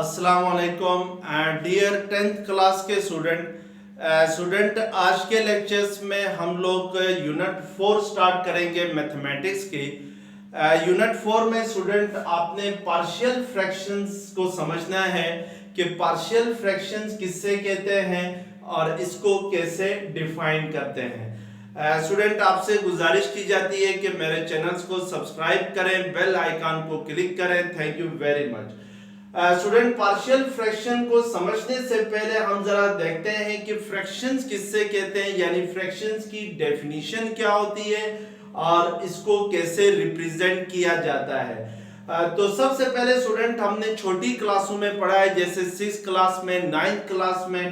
अस्सलाम वालेकुम dear 10th class के स्टूडेंट आज के लेक्चर्स में हम लोग यूनिट 4 स्टार्ट करेंगे मैथमेटिक्स की। यूनिट 4 में स्टूडेंट आपने पार्शियल फ्रैक्शंस को समझना है कि पार्शियल फ्रैक्शंस किससे कहते हैं और इसको कैसे डिफाइन करते हैं। स्टूडेंट आपसे गुजारिश की जाती है कि मेरे चैनल्स को सब्सक्राइब करें, बेल आइकन को क्लिक करें। Thank you very much. Student partial fraction को समझने से पहले हम जरा देखते हैं कि फ्रैक्शंस किससे कहते हैं, यानी फ्रैक्शंस की डेफिनेशन क्या होती है और इसको कैसे रिप्रेजेंट किया जाता है। तो सबसे पहले स्टूडेंट हमने छोटी क्लासों में पढ़ा है, जैसे 6th क्लास में, 9th क्लास में,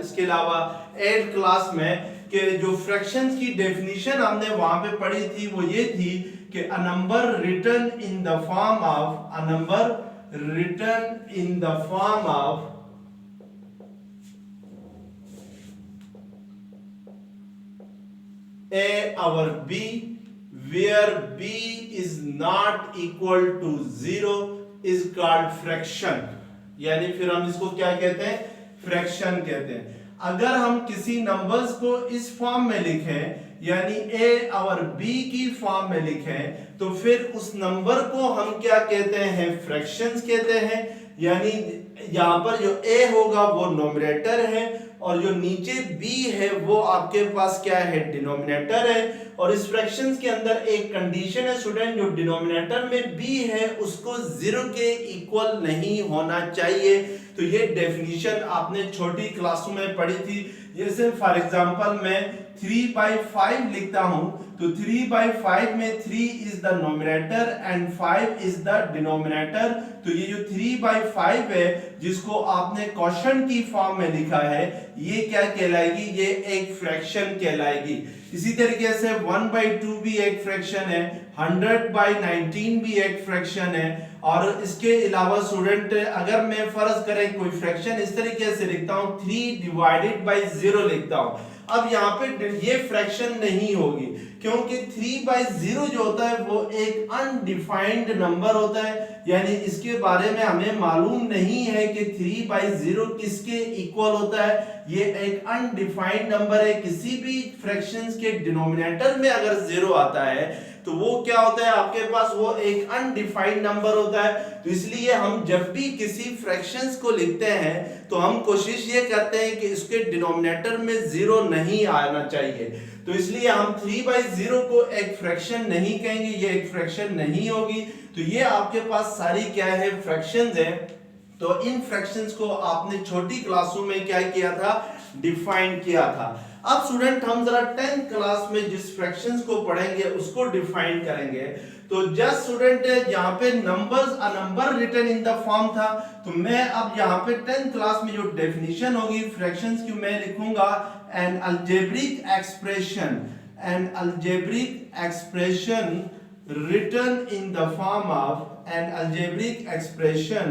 इसके अलावा 8th क्लास में, कि जो फ्रैक्शंस की डेफिनेशन हमने वहां पे पढ़ी थी वो ये थी कि a number written in the form of A over B where B is not equal to 0 is called fraction। यानी फिर हम इसको क्या कहते हैं, फ्रैक्शन कहते हैं। अगर हम किसी नंबर्स को इस फॉर्म में लिखें, यानी A और B की फॉर्म में लिखें, तो फिर उस नंबर को हम क्या कहते हैं, फ्रैक्शंस कहते हैं। यानी यहां पर जो A होगा वो नोमिनेटर है और जो नीचे B है वो आपके पास क्या है, डिनोमिनेटर है। और इस फ्रैक्शंस के अंदर एक कंडीशन है स्टूडेंट, जो डिनोमिनेटर में B है उसको 0 के इक्वल नहीं होना चाहिए। तो ये डेफिनेशन आपने छोटी क्लासों में पढ़ी थी। जैसे फॉर एग्जांपल मैं 3/5 लिखता हूं, तो 3/5 में 3 is the nominator and 5 is the denominator. तो ये जो 3/5 है जिसको आपने क्वोशंट की फॉर्म में लिखा है, ये क्या कहलाएगी, ये एक फ्रैक्शन कहलाएगी। इसी तरीके से 1/2 भी एक फ्रैक्शन है, 100/19 भी एक फ्रैक्शन है। और इसके अलावा स्टूडेंट अगर मैं फर्ज करें कोई फ्रैक्शन इस तरीके से लिखता हूं, 3/0 लिखता हूं, अब यहाँ पे ये फ्रैक्शन नहीं होगी, क्योंकि 3/0 जो होता है वो एक अनडिफाइंड नंबर होता है। यानी इसके बारे में हमें मालूम नहीं है कि 3/0 किसके इक्वल होता है। ये एक अनडिफाइंड नंबर है। किसी भी फ्रैक्शंस के डिनोमिनेटर में अगर 0 आता है तो वो क्या होता है आपके पास, वो एक अनडिफाइंड नंबर होता है। तो इसलिए हम जब भी किसी फ्रैक्शंस को लिखते हैं तो हम कोशिश ये करते हैं कि इसके डिनोमिनेटर में 0 नहीं आना चाहिए। तो इसलिए हम 3/0 को एक फ्रैक्शन नहीं कहेंगे, ये एक फ्रैक्शन नहीं होगी। तो ये आपके पास सारी क्या है, फ्रैक्शंस है। तो इन फ्रैक्शंस को आपने छोटी क्लासों में क्या किया था, डिफाइन किया था। अब स्टूडेंट हम जरा 10th क्लास में जिस फ्रैक्शंस को पढ़ेंगे उसको डिफाइन करेंगे। तो जस्ट स्टूडेंट यहाँ पे numbers, a number written in the form था, तो मैं अब यहाँ पे 10th क्लास में जो डेफिनेशन होगी फ्रैक्शंस की, मैं लिखूंगा an algebraic expression written in the form of an algebraic expression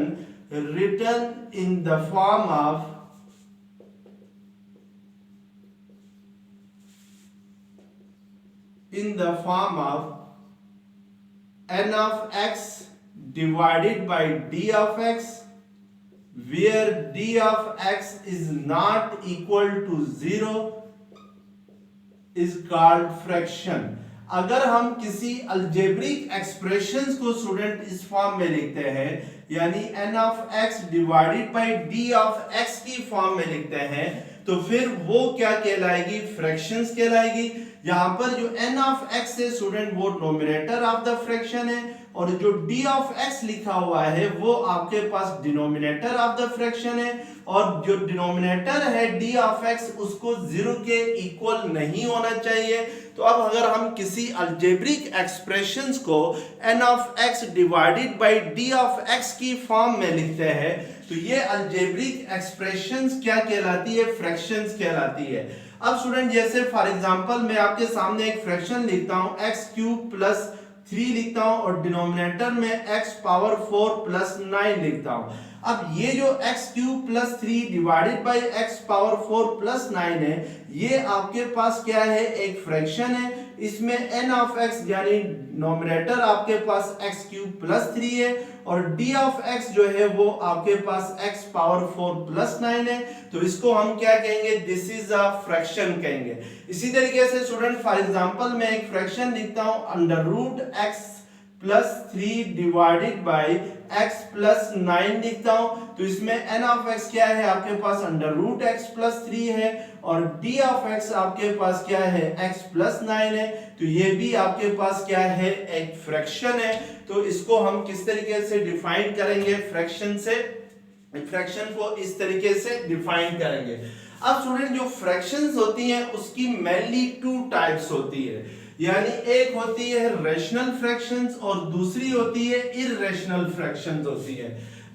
written in the form of n of x divided by d of x where d of x is not equal to 0 is called fraction। अगर हम किसी algebraic expressions को student इस form में लिखते हैं, यानी n of x divided by d of x की फॉर्म में लिखते हैं, तो फिर वो क्या कहलाएगी, फ्रैक्शंस कहलाएगी। यहां पर जो n ऑफ x है स्टूडेंट वो नोमिनेटर ऑफ द फ्रैक्शन है, और जो d ऑफ x लिखा हुआ है वो आपके पास डिनोमिनेटर ऑफ द फ्रैक्शन है। और जो डिनोमिनेटर है d ऑफ x उसको 0 के इक्वल नहीं होना चाहिए। तो अब अगर हम किसी अलजेब्रिक एक्सप्रेशंस को n of x divided by d of x की फॉर्म में लिखते हैं, तो ये अलजेब्रिक एक्सप्रेशंस क्या कहलाती है, फ्रैक्शंस कहलाती है। अब स्टूडेंट जैसे फॉर एग्जांपल मैं आपके सामने एक फ्रैक्शन लिखता हूं, x³ + 3 लिखता हूं और डिनोमिनेटर में x⁴ + 9 लिखता हूं। अब ये जो x³ + 3 डिवाइडेड बाय x⁴ + 9 है, ये आपके पास क्या है, एक फ्रैक्शन है। इसमें n ऑफ x यानी नोमिनेटर आपके पास x क्यूब प्लस 3 है और d ऑफ x जो है वो आपके पास x पावर 4 प्लस 9 है, तो इसको हम क्या कहेंगे, दिस इज अ फ्रैक्शन कहेंगे। इसी तरीके से स्टूडेंट फॉर एग्जांपल मैं एक फ्रैक्शन लिखता हूं under root x plus 3 divided by x plus 9 लिखता हूं, तो इसमें n ऑफ x क्या है आपके पास अंडर रूट x प्लस 3 है और d ऑफ x आपके पास क्या है x प्लस 9 है, तो ये भी आपके पास क्या है एक फ्रैक्शन है। तो इसको हम किस तरीके से डिफाइन करेंगे, फ्रैक्शन से, फ्रैक्शन को इस तरीके से डिफाइन करेंगे। अब स्टूडेंट जो फ्रैक्शंस होती हैं उसकी मेनली 2 टाइप्स होती है, यानी एक होती है रेशनल फ्रैक्शंस और दूसरी होती है इररेशनल फ्रैक्शंस होती है।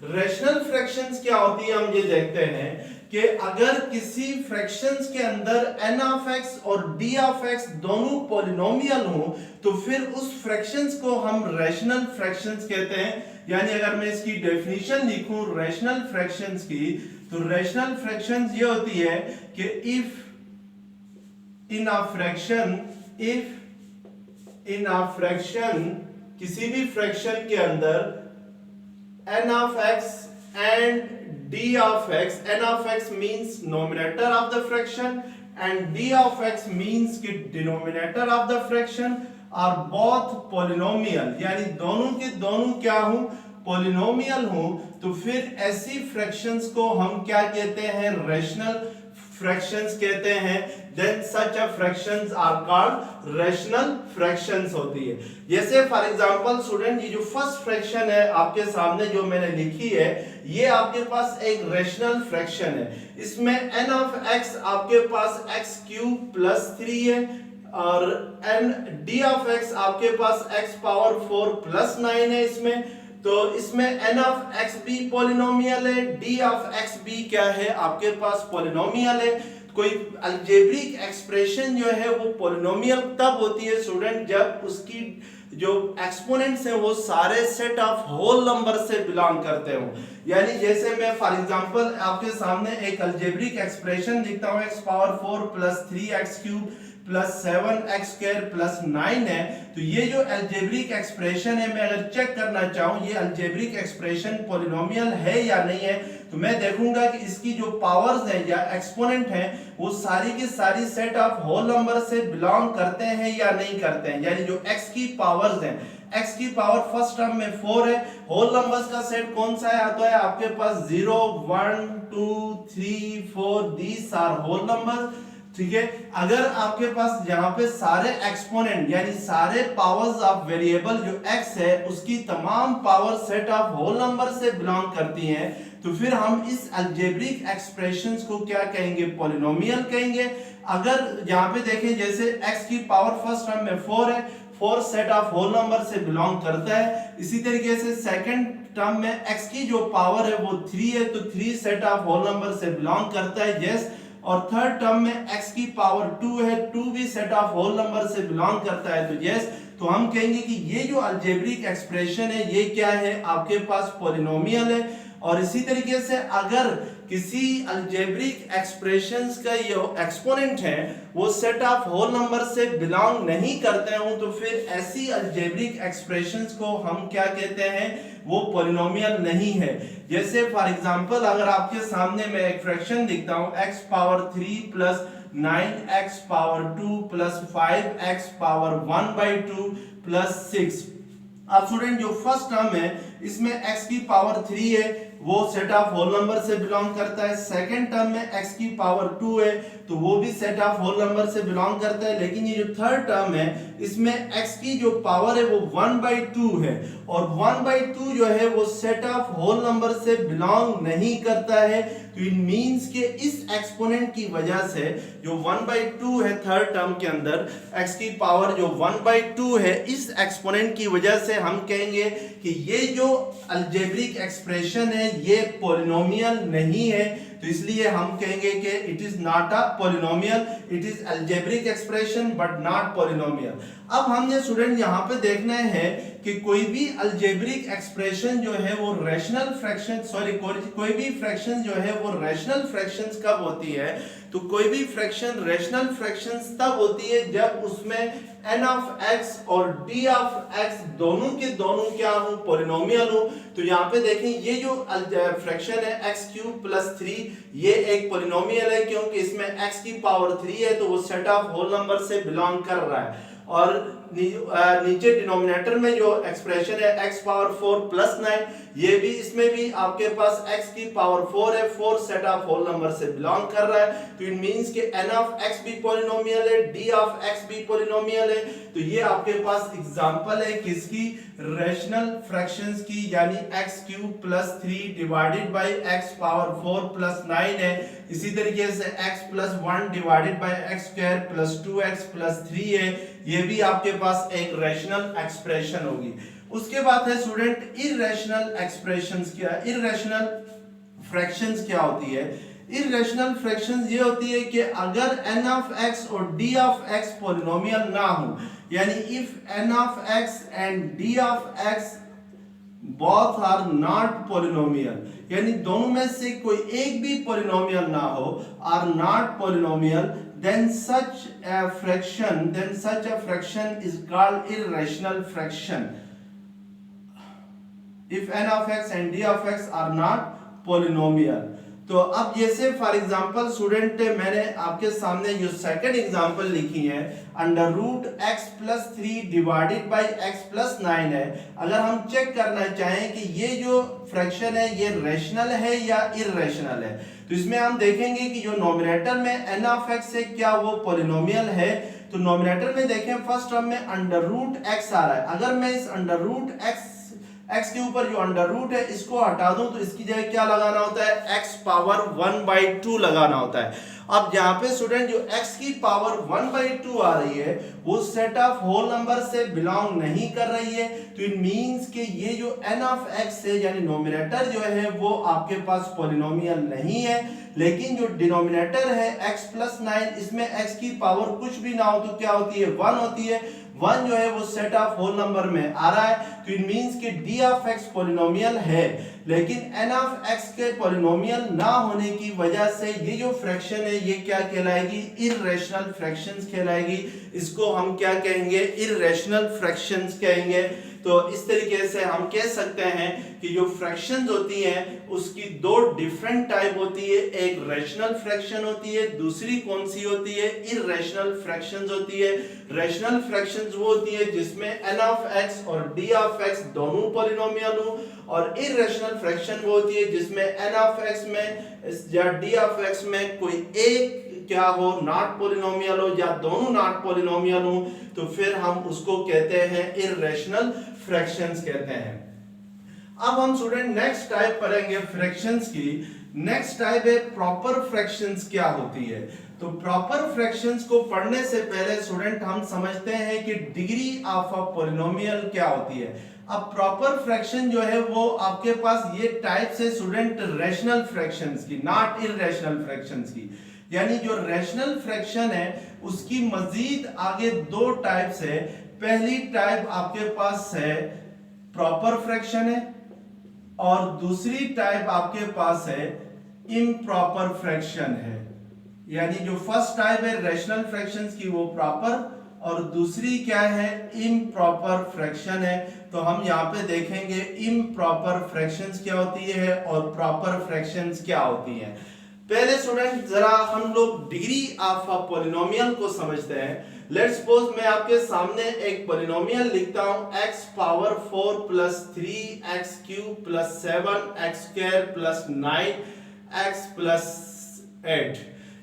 रेशनल फ्रैक्शंस क्या होती है हम ये देखते हैं कि अगर किसी फ्रैक्शंस के अंदर n ऑफ x और d ऑफ x दोनों पॉलिनोमियल हो तो फिर उस फ्रैक्शंस को हम रेशनल फ्रैक्शंस कहते हैं। यानी अगर मैं इसकी डेफिनेशन लिखूं रेशनल फ्रैक्शंस की, तो रेशनल फ्रैक्शंस ये होती है कि इफ इन अ फ्रैक्शन किसी भी फ्रैक्शन के अंदर n of x and d of x, n of x means nominator of the fraction and d of x means कि denominator of the fraction are both polynomial, यानी दोनों के दोनों क्या हो, polynomial हो, तो फिर ऐसी फ्रैक्शंस को हम क्या कहते हैं, रेशनल फ्रैक्शंस कहते हैं। Then such a fractions are called rational fractions होती है। जैसे फॉर एग्जांपल स्टूडेंट ये जो फर्स्ट फ्रैक्शन है आपके सामने जो मैंने लिखी है, ये आपके पास एक रेशनल फ्रैक्शन है। इसमें n ऑफ x आपके पास x क्यूब प्लस 3 है और d ऑफ x आपके पास x पावर 4 प्लस 9 है इसमें, तो इसमें n ऑफ x भी पॉलिनोमियल है, d ऑफ x भी क्या है आपके पास पॉलिनोमियल है। कोई अलजेब्रिक एक्सप्रेशन जो है वो पॉलिनोमियल तब होती है स्टूडेंट जब उसकी जो एक्सपोनेंट्स हैं वो सारे सेट ऑफ होल नंबर से बिलोंग करते हो। यानी जैसे मैं फॉर एग्जांपल आपके सामने एक अलजेब्रिक एक्सप्रेशन लिखता हूं x power 4 plus 3x cube plus 7x square plus 9 है, तो ये जो अलजेब्रिक एक्सप्रेशन है मैं अगर चेक करना चाहूं ये अलजेब्रिक एक्सप्रेशन पॉलिनोमियल है या नहीं है, तो मैं देखूंगा कि इसकी जो पावर्स हैं या एक्सपोनेंट हैं वो सारी की सारी सेट ऑफ होल नंबर से बिलोंग करते हैं या नहीं करते हैं। यानी जो x की पावर्स हैं, x की पावर फर्स्ट टर्म में 4 है, होल नंबर्स का सेट कौन सा है, आता है आपके पास 0 1 2 3 4 दीस आर होल नंबर्स, ठीक है। अगर आपके पास यहाँ पे सारे एक्सपोनेंट यानी सारे पावर्स ऑफ वेरिएबल जो x है उसकी तमाम power set of whole number से बिलोंग करती हैं, तो फिर हम इस अलजेब्रिक एक्सप्रेशंस को क्या कहेंगे, पॉलिनोमियल कहेंगे। अगर यहाँ पे देखें जैसे x की पावर फर्स्ट टर्म में 4 है, 4 सेट ऑफ होल नंबर से बिलोंग करता है। इसी तरीके से सेकंड टर्म में x की जो पावर है वो 3 है, तो 3 सेट ऑफ होल नंबर से बिलोंग करता है, यस। और थर्ड टर्म में x की पावर 2 है, 2 भी सेट ऑफ होल नंबर से बिलोंग करता है, तो यस। तो हम कहेंगे कि ये जो अलजेब्रिक एक्सप्रेशन है ये क्या है आपके पास पॉलिनोमियल है। और इसी तरीके से अगर किसी अलजेब्रिक एक्सप्रेशंस का ये एक्सपोनेंट है वो सेट ऑफ होल नंबर से बिलोंग नहीं करते हो, तो फिर ऐसी अलजेब्रिक एक्सप्रेशंस को हम क्या कहते हैं, वो पॉलिनोमियल नहीं है। जैसे फॉर एग्जांपल अगर आपके सामने मैं एक फ्रैक्शन लिखता हूं x power 3 plus 9x power 2 plus 5x power 1/2 plus 6। अब स्टूडेंट जो फर्स्ट टर्म है इसमें x की पावर 3 है वो सेट ऑफ होल नंबर से बिलोंग करता है, सेकंड टर्म में x की पावर 2 है तो वो भी सेट ऑफ होल नंबर से बिलोंग करता है। लेकिन ये जो थर्ड टर्म है इसमें x की जो पावर है वो 1/2 है और 1/2 जो है वो सेट ऑफ होल नंबर से बिलोंग नहीं करता है। तो इट मींस कि इस एक्सपोनेंट की वजह से जो 1/2 है थर्ड टर्म के अंदर x की पावर जो 1/2 है, इस एक्सपोनेंट की वजह से हम कहेंगे कि ये जो अलजेब्रिक एक्सप्रेशन है ये पॉलिनोमियल नहीं है। तो इसलिए हम कहेंगे कि it is not a polynomial, it is algebraic expression but not polynomial. अब हमने स्टूडेंट यहाँ पे देखना है कि कोई भी अलजेब्रिक एक्सप्रेशन जो है वो रैशनल फ्रैक्शन कोई भी फ्रैक्शन जो है वो रैशनल फ्रैक्शंस कब होती है, तो कोई भी फ्रैक्शन रैशनल फ्रैक्शंस तब होती है जब उसमें n ऑफ x और d ऑफ x दोनों के दोनों क्या हूं, पॉलिनोमियल हूं। तो यहाँ पे देखें ये जो फ्रैक्शन है x³ + 3 ये एक पॉलिनोमियल है, क्योंकि इसमें x की पावर 3 है तो वो सेट ऑफ होल नंबर से बिलोंग कर रहा है। और नीचे डिनोमिनेटर में जो एक्सप्रेशन है x पावर 4 + 9 ये भी, इसमें भी आपके पास x की पावर 4 है, 4 सेट ऑफ होल नंबर से बिलोंग कर रहा है। तो इट मींस कि n ऑफ x भी पॉलिनोमियल है, d ऑफ x भी पॉलिनोमियल है। तो ये आपके पास एग्जांपल है किसकी, रैशनल फ्रैक्शंस की, यानी x³ + 3 divided by x power 4 + 9 है। इसी तरीके से x + 1 divided by x² + 2x + 3 है। ये भी आपके पास एक रैशनल एक्सप्रेशन होगी। उसके बाद है स्टूडेंट इररेशनल एक्सप्रेशंस क्या, इररेशनल फ्रैक्शंस क्या होती है। इररेशनल फ्रैक्शंस ये होती है कि अगर n ऑफ x और d ऑफ x पॉलिनोमियल ना हो, यानी if n of x and d of x both are not polynomial, यानी दोनों में से कोई एक भी पॉलिनोमियल ना हो, are not polynomial, then such a fraction is called irrational fraction if n of x and d of x are not polynomial। तो अब जैसे फॉर एग्जांपल स्टूडेंट मैंने आपके सामने जो सेकंड एग्जांपल लिखी है √x + 3 डिवाइडेड बाय x + 9 है। अगर हम चेक करना चाहें कि ये जो फ्रैक्शन है ये रैशनल है या इररेशनल है, तो इसमें हम देखेंगे कि जो नोमिनेटर में n ऑफ x है क्या वो पॉलिनोमियल है। तो नोमिनेटर में देखें फर्स्ट टर्म में √x आ रहा है। अगर मैं इस x के ऊपर जो अंडर रूट है इसको हटा दूं तो इसकी जगह क्या लगाना होता है, x पावर 1/2 लगाना होता है। अब यहाँ पे स्टूडेंट जो x की पावर 1/2 आ रही है वो सेट ऑफ होल नंबर से बिलोंग नहीं कर रही है। तो इट मींस कि ये जो n ऑफ x है यानी नोमिनेटर जो है वो आपके पास पॉलिनोमियल नहीं है। लेकिन जो डिनोमिनेटर है x + 9 इसमें x की पावर कुछ भी ना हो तो क्या होती है, 1 होती है। 1 जो है वो सेट ऑफ होल नंबर में आ रहा है। तो इट मींस कि d ऑफ x पॉलिनोमियल है, लेकिन n ऑफ x के पॉलिनोमियल ना होने की वजह से ये जो फ्रैक्शन है ये क्या कहलाएगी, इररेशनल फ्रैक्शंस कहलाएगी। इसको हम क्या कहेंगे, इररेशनल फ्रैक्शंस कहेंगे। तो इस तरीके से हम कह सकते हैं कि जो फ्रैक्शंस होती हैं उसकी दो डिफरेंट टाइप होती है, एक रैशनल फ्रैक्शन होती है, दूसरी कौन सी होती है, इररेशनल फ्रैक्शंस होती है। रैशनल फ्रैक्शंस वो होती है जिसमें n ऑफ x और d ऑफ x दोनों पॉलिनोमियल हो, और इररेशनल फ्रैक्शन वो होती है जिसमें n ऑफ x में या d ऑफ x में कोई एक क्या हो, नॉट पॉलिनोमियल हो या दोनों नॉट पॉलिनोमियल हो, तो फिर हम उसको कहते हैं इररेशनल फ्रैक्शंस कहते हैं। अब हम स्टूडेंट नेक्स्ट टाइप पढ़ेंगे फ्रैक्शंस की। नेक्स्ट टाइप है प्रॉपर फ्रैक्शंस क्या होती है। तो प्रॉपर फ्रैक्शंस को पढ़ने से पहले स्टूडेंट हम समझते हैं कि डिग्री ऑफ अ पॉलिनोमियल क्या होती है। अब प्रॉपर फ्रैक्शन जो है वो आपके पास ये टाइप से स्टूडेंट रैशनल फ्रैक्शंस की, नॉट इररेशनल फ्रैक्शंस की, यानी जो रैशनल फ्रैक्शन है उसकी मजीद आगे दो टाइप्स है। पहली टाइप आपके पास है प्रॉपर फ्रैक्शन है और दूसरी टाइप आपके पास है इम्प्रॉपर फ्रैक्शन है। यानी जो फर्स्ट टाइप है रैशनल फ्रैक्शंस की वो प्रॉपर और दूसरी क्या है, इम्प्रॉपर फ्रैक्शन है। तो हम यहाँ पे देखेंगे इम्प्रॉपर फ्रैक्शंस क्या होती है और प्रॉपर फ्रैक्शंस क्या होती हैं। पहले स्टूडेंट जरा हम लोग डिग्री ऑफ अ पॉलिनोमियल को समझते हैं। लेट्स सपोज मैं आपके सामने एक पॉलिनोमियल लिखता हूं x power 4 + 3x³ + 7x² + 9x + 8।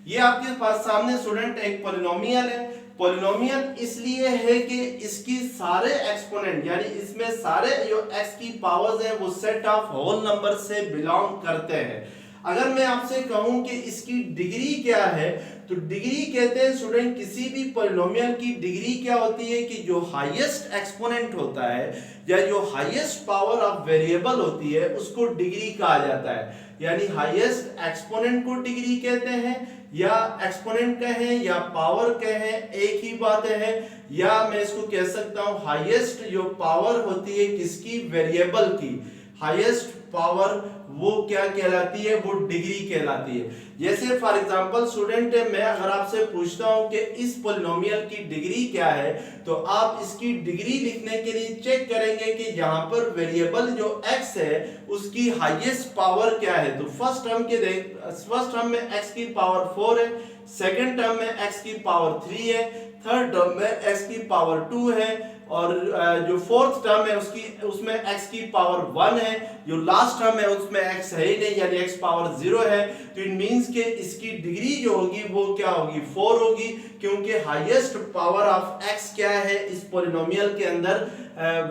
ये आपके पास सामने स्टूडेंट एक पॉलिनोमियल है। पॉलिनोमियल इसलिए है कि इसकी सारे एक्सपोनेंट यानी इसमें सारे जो x की पावर्स हैं वो सेट ऑफ होल नंबर से बिलोंग करते हैं। अगर मैं आपसे कहूं कि इसकी डिग्री क्या है, तो डिग्री कहते हैं स्टूडेंट किसी भी पॉलिनोमियल की डिग्री क्या होती है कि जो हाईएस्ट एक्सपोनेंट होता है या जो हाईएस्ट पावर ऑफ वेरिएबल होती है उसको डिग्री कहा जाता है। यानी हाईएस्ट एक्सपोनेंट को डिग्री कहते हैं, या एक्सपोनेंट कहें या पावर कहें एक ही बात है। या मैं इसको कह सकता हूं हाईएस्ट जो पावर होती है किसकी, वेरिएबल की, हाईएस्ट पावर वो क्या कहलाती है, वो डिग्री कहलाती है। जैसे फॉर एग्जांपल स्टूडेंट, मैं अगर आपसे पूछता हूं कि इस पॉलिनोमियल की डिग्री क्या है, तो आप इसकी डिग्री लिखने के लिए चेक करेंगे कि यहाँ पर वेरिएबल जो x है उसकी हाईएस्ट पावर क्या है। तो फर्स्ट टर्म में x की पावर 4 है, सेकंड टर्म में x की पावर 3 है, थर्ड टर्म में x की पावर 2 है, और जो फोर्थ टर्म है उसमें x की पावर 1 है, जो लास्ट टर्म है उसमें x है ही नहीं, यानी x पावर 0 है। तो इट मींस कि इसकी डिग्री जो होगी वो क्या होगी, 4 होगी, क्योंकि हाईएस्ट पावर ऑफ x क्या है इस पॉलिनोमियल के अंदर,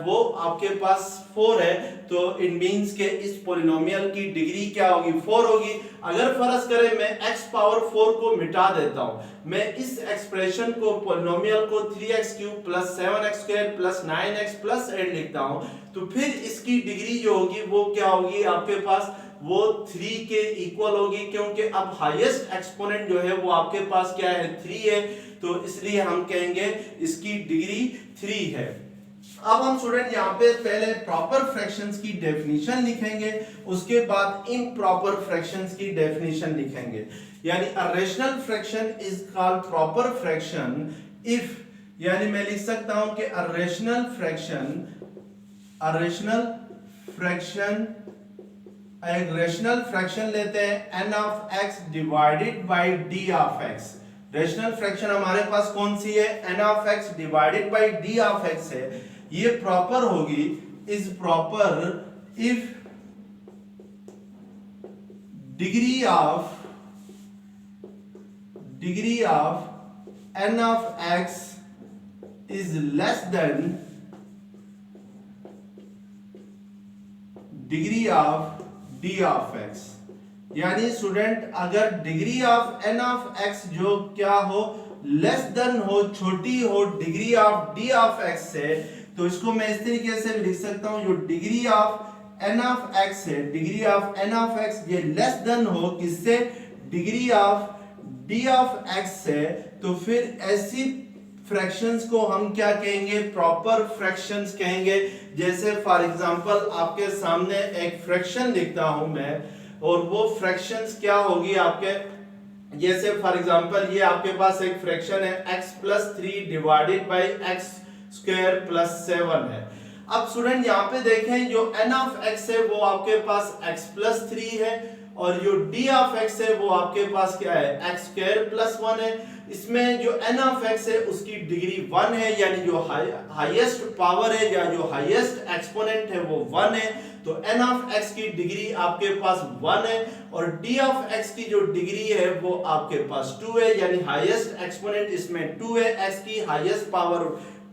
वो आपके पास 4 है। तो इट मींस के इस पॉलिनोमियल की डिग्री क्या होगी, 4 होगी। अगर फर्ज करें मैं x पावर 4 को मिटा देता हूं, मैं इस एक्सप्रेशन को पॉलिनोमियल को 3x³ + 7x² + 9x + 8 लिखता हूं, तो फिर इसकी डिग्री जो होगी वो क्या होगी आपके पास, वो 3 के इक्वल होगी, क्योंकि अब हाईएस्ट एक्सपोनेंट जो है वो आपके पास क्या है, 3 है। तो इसलिए हम कहेंगे इसकी डिग्री 3 है। अब हम स्टूडेंट यहाँ पे पहले प्रॉपर फ्रैक्शंस की डेफिनेशन लिखेंगे, उसके बाद इम्प्रॉपर फ्रैक्शंस की डेफिनेशन लिखेंगे। यानी a rational fraction is called proper fraction if, यानी मैं लिख सकता हूं कि अ रेशनल फ्रैक्शन लेते हैं n of x divided by d of x। Rational fraction हमारे पास कौन सी है, n of x divided by d of x है। ये प्रॉपर होगी, is proper if degree of n of x is less than degree of d of x। यानी student अगर degree of n of x जो क्या हो, less than हो, छोटी हो degree of d of x से, तो इसको मैं इस तरीके से लिख सकता हूं, जो degree of n of x है, degree of n of x ये लेस देन हो किससे, degree of d of x से, तो फिर ऐसी फ्रैक्शंस को हम क्या कहेंगे, प्रॉपर फ्रैक्शंस कहेंगे। जैसे फॉर एग्जांपल आपके सामने एक फ्रैक्शन लिखता हूं मैं, और वो फ्रैक्शंस क्या होगी आपके, जैसे फॉर एग्जांपल ये आपके पास एक फ्रैक्शन है x + 3 डिवाइडेड बाय x² + 7 है। अब स्टूडेंट यहाँ पे देखें, जो n ऑफ x है वो आपके पास x + 3 है, और जो d ऑफ x है वो आपके पास क्या है, x² + 1 है। इसमें जो n ऑफ x है उसकी डिग्री 1 है, यानी जो हाईएस्ट पावर है या जो हाईएस्ट एक्सपोनेंट है वो 1 है। तो n ऑफ x की डिग्री आपके पास 1 है, और d ऑफ x की जो डिग्री है वो आपके पास 2 है, यानी हाईएस्ट एक्सपोनेंट इसमें 2 है, x की हाईएस्ट पावर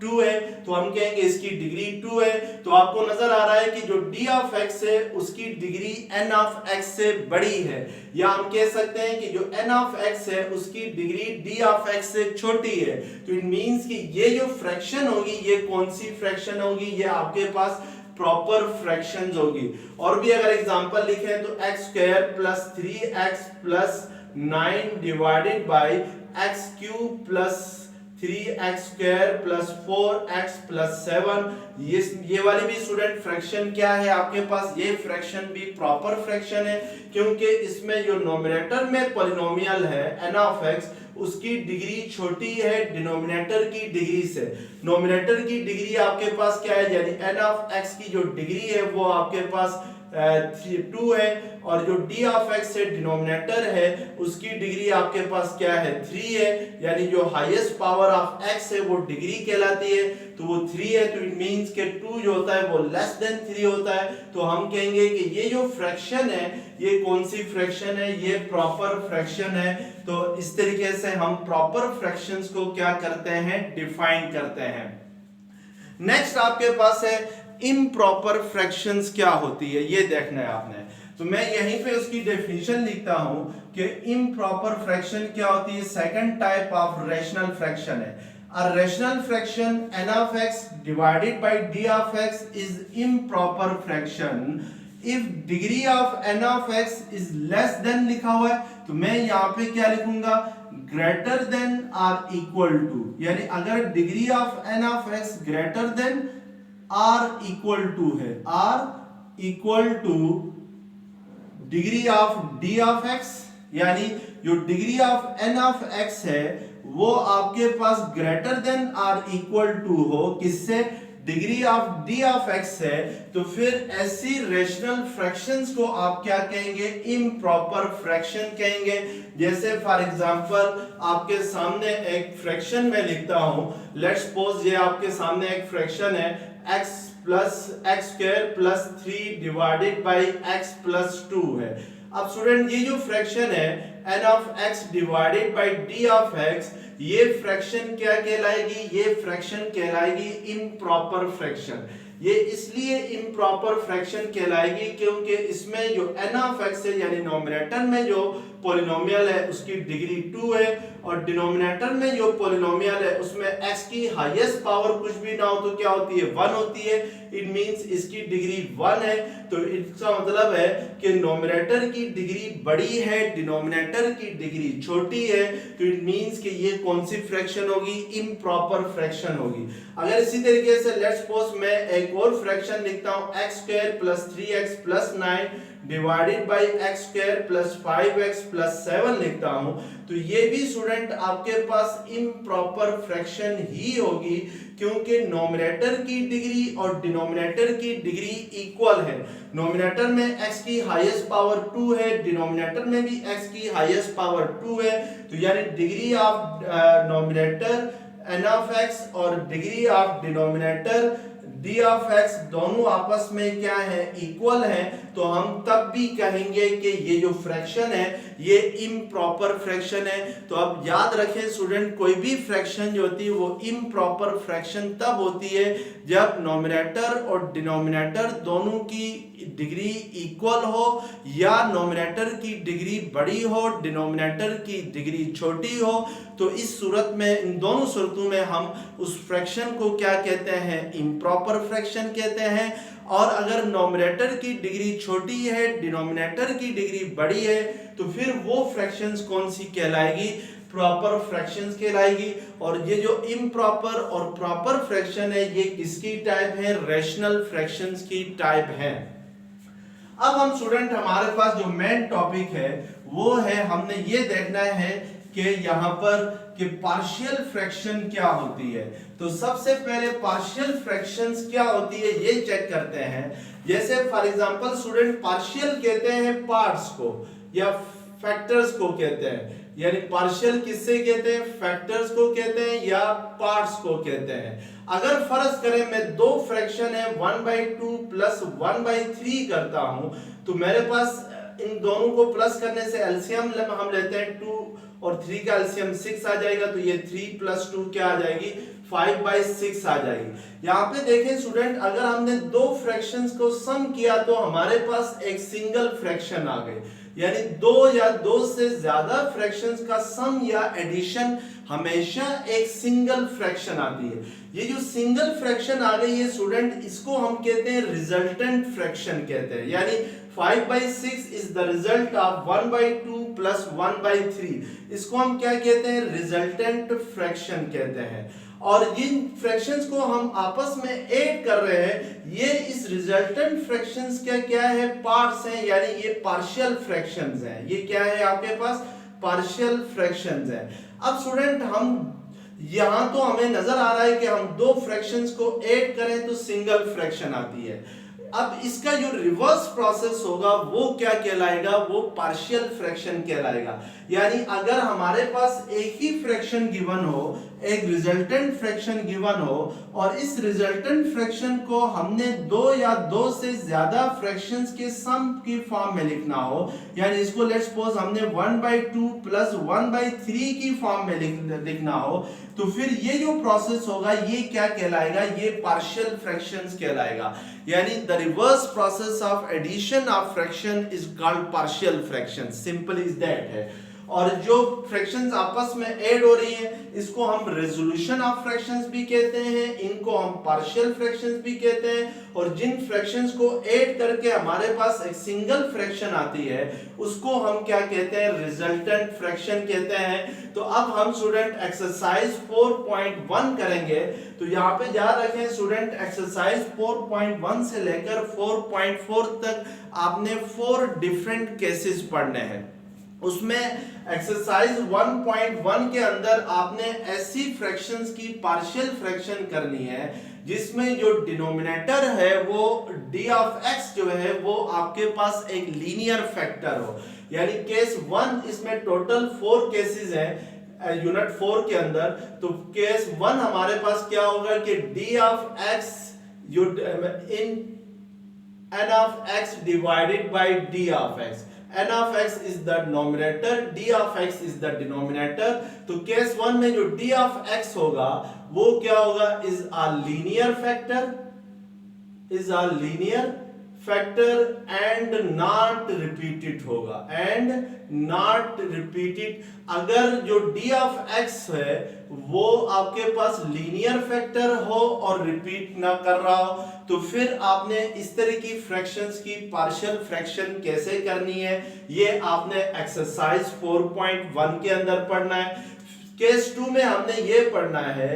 2 है, तो हम कहेंगे इसकी डिग्री 2 है। तो आपको नजर आ रहा है कि जो d ऑफ x है उसकी डिग्री n ऑफ x से बड़ी है, या हम कह सकते हैं कि जो n ऑफ x है उसकी डिग्री d ऑफ x से छोटी है। तो इट मींस कि ये जो फ्रैक्शन होगी ये कौन सी फ्रैक्शन होगी, ये आपके पास प्रॉपर फ्रैक्शंस होगी। और भी अगर एग्जांपल लिखें तो x² + 3x + 9 divided by x³ + 3x² + 4x + 7, ये वाली भी स्टूडेंट फ्रैक्शन क्या है आपके पास, ये फ्रैक्शन भी प्रॉपर फ्रैक्शन है, क्योंकि इसमें जो नोमिनेटर में पॉलिनोमियल है n ऑफ x उसकी डिग्री छोटी है डिनोमिनेटर की डिग्री से। नोमिनेटर की डिग्री आपके पास क्या है, यानी n ऑफ x की जो डिग्री है वो आपके पास 2 है, और जो d ऑफ x से डिनोमिनेटर है उसकी डिग्री आपके पास क्या है, 3 है, यानी जो हाईएस्ट पावर ऑफ x है वो डिग्री कहलाती है, तो वो 3 है। तो इट मींस के 2 जो होता है वो लेस देन 3 होता है। तो हम कहेंगे कि ये जो फ्रैक्शन है ये कौन सी फ्रैक्शन है, ये प्रॉपर फ्रैक्शन है। तो इस तरीके से हम प्रॉपर फ्रैक्शंस को क्या करते हैं, डिफाइन करते हैं। नेक्स्ट आपके पास है इम्प्रॉपर फ्रैक्शंस क्या होती है, ये देखना है आपने। तो मैं यहीं पे उसकी डेफिनेशन लिखता हूं कि इम्प्रॉपर फ्रैक्शन क्या होती है, second type of rational fraction है। A rational fraction n of x divided by d of x is improper fraction if degree of n of x is less than लिखा हुआ है, तो मैं यहाँ पे क्या लिखूंगा, greater than or equal to, यानी अगर degree of n of x greater than or equal to है, or equal to degree of D of X, यानी जो degree of N of X है वो आपके पास greater than or equal to हो किससे, degree of D of X है, तो फिर ऐसी रेशनल फ्रैक्शंस को आप क्या कहेंगे, इम्प्रॉपर फ्रैक्शन कहेंगे। जैसे फॉर एग्जांपल आपके सामने एक फ्रैक्शन में लिखता हूं, लेट्स सपोज ये आपके सामने एक फ्रैक्शन है x plus x square plus 3 divided by x plus 2 है। अब स्टूडेंट ये जो फ्रैक्शन है n of x divided by d of x, ये फ्रैक्शन क्या कहलाएगी, ये फ्रैक्शन कहलाएगी इम्प्रॉपर फ्रैक्शन। ये इसलिए इम्प्रॉपर फ्रैक्शन कहलाएगी क्योंकि इसमें जो n ऑफ x है यानी नोमिनेटर में जो पॉलिनोमियल है उसकी डिग्री 2 है और डिनोमिनेटर में जो पॉलिनोमियल है उसमें x की हाईएस्ट पावर कुछ भी ना हो तो क्या होती है, 1 होती है। इट मींस इसकी डिग्री 1 है, तो इसका मतलब है कि नोमिनेटर की डिग्री बड़ी है, डिनोमिनेटर की डिग्री छोटी है, तो इट मींस कि ये कौन सी फ्रैक्शन होगी, इम्प्रॉपर फ्रैक्शन होगी। अगर इसी तरीके से लेट्स सपोज मैं एक और फ्रैक्शन लिखता हूं x square plus 3x plus 9 divided by x square plus 5x plus 7 लिखता हूं, तो ये भी स्टूडेंट आपके पास इम्प्रॉपर फ्रैक्शन ही होगी क्योंकि नोमिनेटर की डिग्री और डिनोमिनेटर की डिग्री इक्वल है। नोमिनेटर में x की हाईएस्ट पावर 2 है, डिनोमिनेटर में भी x की हाईएस्ट पावर 2 है, तो यानी degree of nominator n of x और degree of denominator d of x दोनों आपस में क्या है, इक्वल है, तो हम तब भी कहेंगे कि ये जो फ्रैक्शन है ये इम्प्रॉपर फ्रैक्शन है। तो अब याद रखें स्टूडेंट, कोई भी फ्रैक्शन जो होती है वो इम्प्रॉपर फ्रैक्शन तब होती है जब नोमिनेटर और डिनोमिनेटर दोनों की डिग्री इक्वल हो या नोमिनेटर की डिग्री बड़ी हो, डिनोमिनेटर की डिग्री छोटी हो। तो इस सूरत में, इन दोनों सूरतों में हम उस फ्रैक्शन को क्या कहते हैं, इम्प्रॉपर फ्रैक्शन कहते हैं। और अगर नोमिनेटर की डिग्री छोटी है, डिनोमिनेटर की डिग्री बड़ी है, तो फिर वो फ्रैक्शंस कौन सी कहलाएगी, प्रॉपर फ्रैक्शंस कहलाएगी। और ये जो इम्प्रॉपर और प्रॉपर फ्रैक्शन है ये किसकी टाइप है, रैशनल फ्रैक्शंस की टाइप है। अब हम स्टूडेंट, हमारे पास जो मेन टॉपिक है वो है, हमने ये देखना है कि यहाँ पर कि पार्शियल फ्रैक्शन क्या होती है। तो सबसे पहले पार्शियल फ्रैक्शंस क्या होती है ये चेक करते हैं। जैसे फॉर एग्जांपल स्टूडेंट, पार्शियल कहते हैं पार्ट्स को या फैक्टर्स को कहते हैं, यानी पार्शियल किससे कहते हैं, फैक्टर्स को कहते हैं या पार्ट्स को कहते हैं। अगर फर्ज करें मैं दो फ्रैक्शन है 1/2 प्लस 1/3 करता हूं, तो मेरे पास इन दोनों को प्लस करने से एलसीएम हम लेते हैं 2 और 3 का एलसीएम 6 आ जाएगा, तो ये 3 प्लस 2 क्या आ जाएगी, 5/6 आ जाएगी। यहाँ पे देखें स्टूडेंट, अगर हमने दो फ्रैक्शंस को सम किया तो हमारे पास एक सिंगल फ्रैक्शन आ गई, यानी दो या दो से ज्यादा फ्रैक्शंस का सम या एडिशन हमेशा एक सिंगल फ्रैक्शन आती है। ये जो सिंगल फ्रैक्शन आ गई है स्टूडेंट, इसको हम कहते हैं रिजल्टेंट फ्रैक्शन कहते हैं, यानी 5/6 is the result of 1/2 plus 1/3। इसको हम क्या कहते हैं, रिजल्टेंट फ्रैक्शन कहते हैं। और जिन फ्रैक्शंस को हम आपस में ऐड कर रहे हैं, ये इस रिजल्टेंट फ्रैक्शंस का क्या है, पार्ट्स हैं, यानी ये पार्शियल फ्रैक्शंस हैं। ये क्या है आपके पास, पार्शियल फ्रैक्शंस हैं। अब स्टूडेंट, हम यहां तो हमें नजर आ रहा है कि हम दो फ्रैक्शंस को ऐड करें तो सिंगल फ्रैक्शन आती है। अब इसका जो रिवर्स प्रोसेस होगा वो क्या कहलाएगा, वो पार्शियल फ्रैक्शन कहलाएगा। यानी अगर हमारे पास एक ही फ्रैक्शन गिवन हो, एक रिजल्टेंट फ्रैक्शन गिवन हो, और इस रिजल्टेंट फ्रैक्शन को हमने दो या दो से ज्यादा फ्रैक्शंस के सम की फॉर्म में लिखना हो, यानी इसको लेट्स सपोज हमने 1/2 प्लस 1/3 की फॉर्म में लिखना हो, तो फिर ये जो प्रोसेस होगा ये क्या कहलाएगा, ये पार्शियल फ्रैक्शंस कहलाएगा। यानी the reverse process of addition of fraction is called partial fraction, simple is that है। और जो फ्रैक्शंस आपस में ऐड हो रही है इसको हम रेजोल्यूशन ऑफ फ्रैक्शंस भी कहते हैं, इनको हम पार्शियल फ्रैक्शंस भी कहते हैं। और जिन फ्रैक्शंस को ऐड करके हमारे पास एक सिंगल फ्रैक्शन आती है उसको हम क्या कहते हैं, रिजल्टेंट फ्रैक्शन कहते हैं। तो अब हम स्टूडेंट एक्सरसाइज 4.1 करेंगे। तो यहाँ पे याद रखें स्टूडेंट, एक्सरसाइज 4.1 से लेकर 4.4 तक आपने 4 डिफरेंट केसेस पढ़ने हैं। उसमें एक्सरसाइज 1.1 के अंदर आपने ऐसी फ्रैक्शंस की पार्शियल फ्रैक्शन करनी है जिसमें जो डिनोमिनेटर है वो d ऑफ x जो है वो आपके पास एक लीनियर फैक्टर हो। यानी केस 1, इसमें टोटल 4 केसेस हैं यूनिट 4 के अंदर। तो केस 1 हमारे पास क्या होगा कि d of x in n of x divided by d of x, n of x is the numerator, d of x is the denominator। तो केस 1 में जो d of x होगा वो क्या होगा, is a linear factor, is a linear factor and not repeated होगा, and not repeated। अगर जो d of x है वो आपके पास लीनियर फैक्टर हो और रिपीट ना कर रहा हो तो फिर आपने इस तरह की फ्रैक्शंस की पार्शियल फ्रैक्शन कैसे करनी है ये आपने एक्सरसाइज 4.1 के अंदर पढ़ना है। केस 2 में हमने ये पढ़ना है